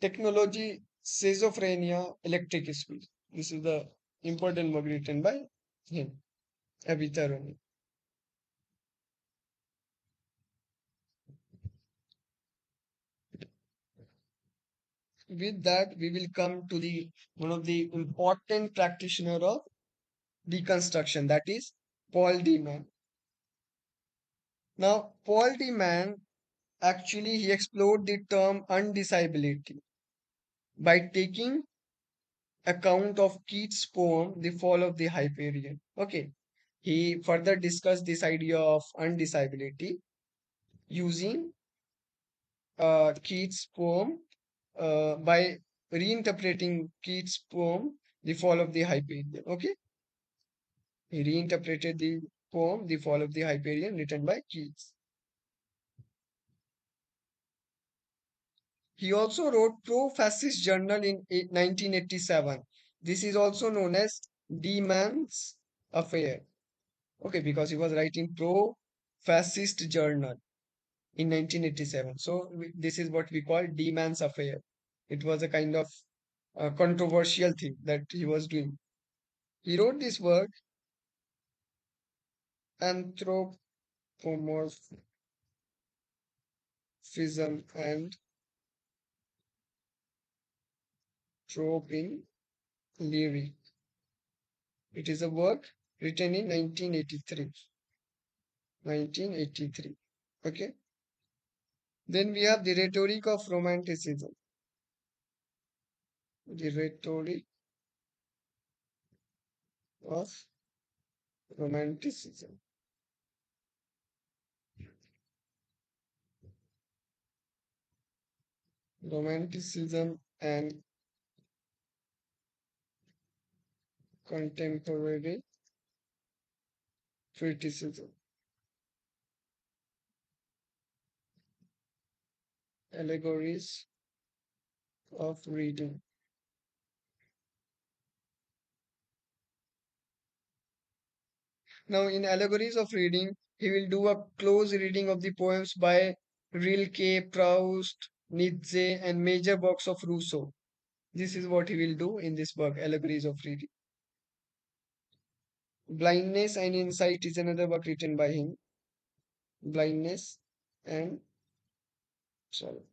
Technology, Schizophrenia, Electric Speed. This is the important book written by him, Avital Ronell. With that, we will come to the one of the important practitioner of deconstruction, that is Paul D. Mann. Now, Paul D. Mann actually he explored the term undisability by taking account of Keats' poem The Fall of the Hyperion. Okay, he further discussed this idea of undisability using Keats' poem by reinterpreting Keats' poem The Fall of the Hyperion. Okay, he reinterpreted the poem The Fall of the Hyperion written by Keats. He also wrote Pro-Fascist Journal in 1987. This is also known as D Man's Affair. Okay, because he was writing Pro-Fascist Journal in 1987. So this is what we call D Man's Affair. It was a kind of controversial thing that he was doing. He wrote this work, Anthropomorphism and Trope in Lyric. It is a work written in 1983. 1983. Okay. Then we have the rhetoric of romanticism. The rhetoric of romanticism. Romanticism and contemporary criticism. Allegories of reading. Now, in Allegories of Reading, he will do a close reading of the poems by Rilke, Proust, Nietzsche, and major works of Rousseau. This is what he will do in this book, Allegories of Reading. Blindness and Insight is another book written by him. Blindness and sorry,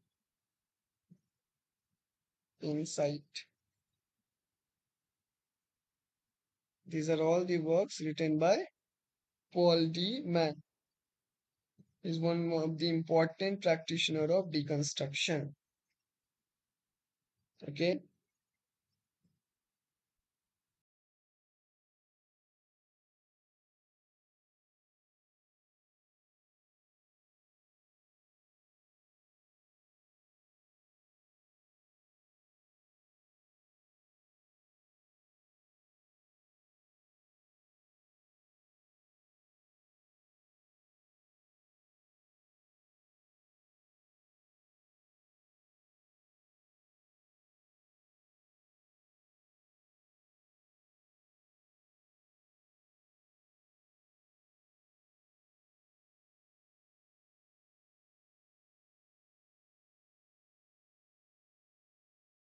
Insight. These are all the works written by Paul D. Mann. He is one of the important practitioner of deconstruction. Okay.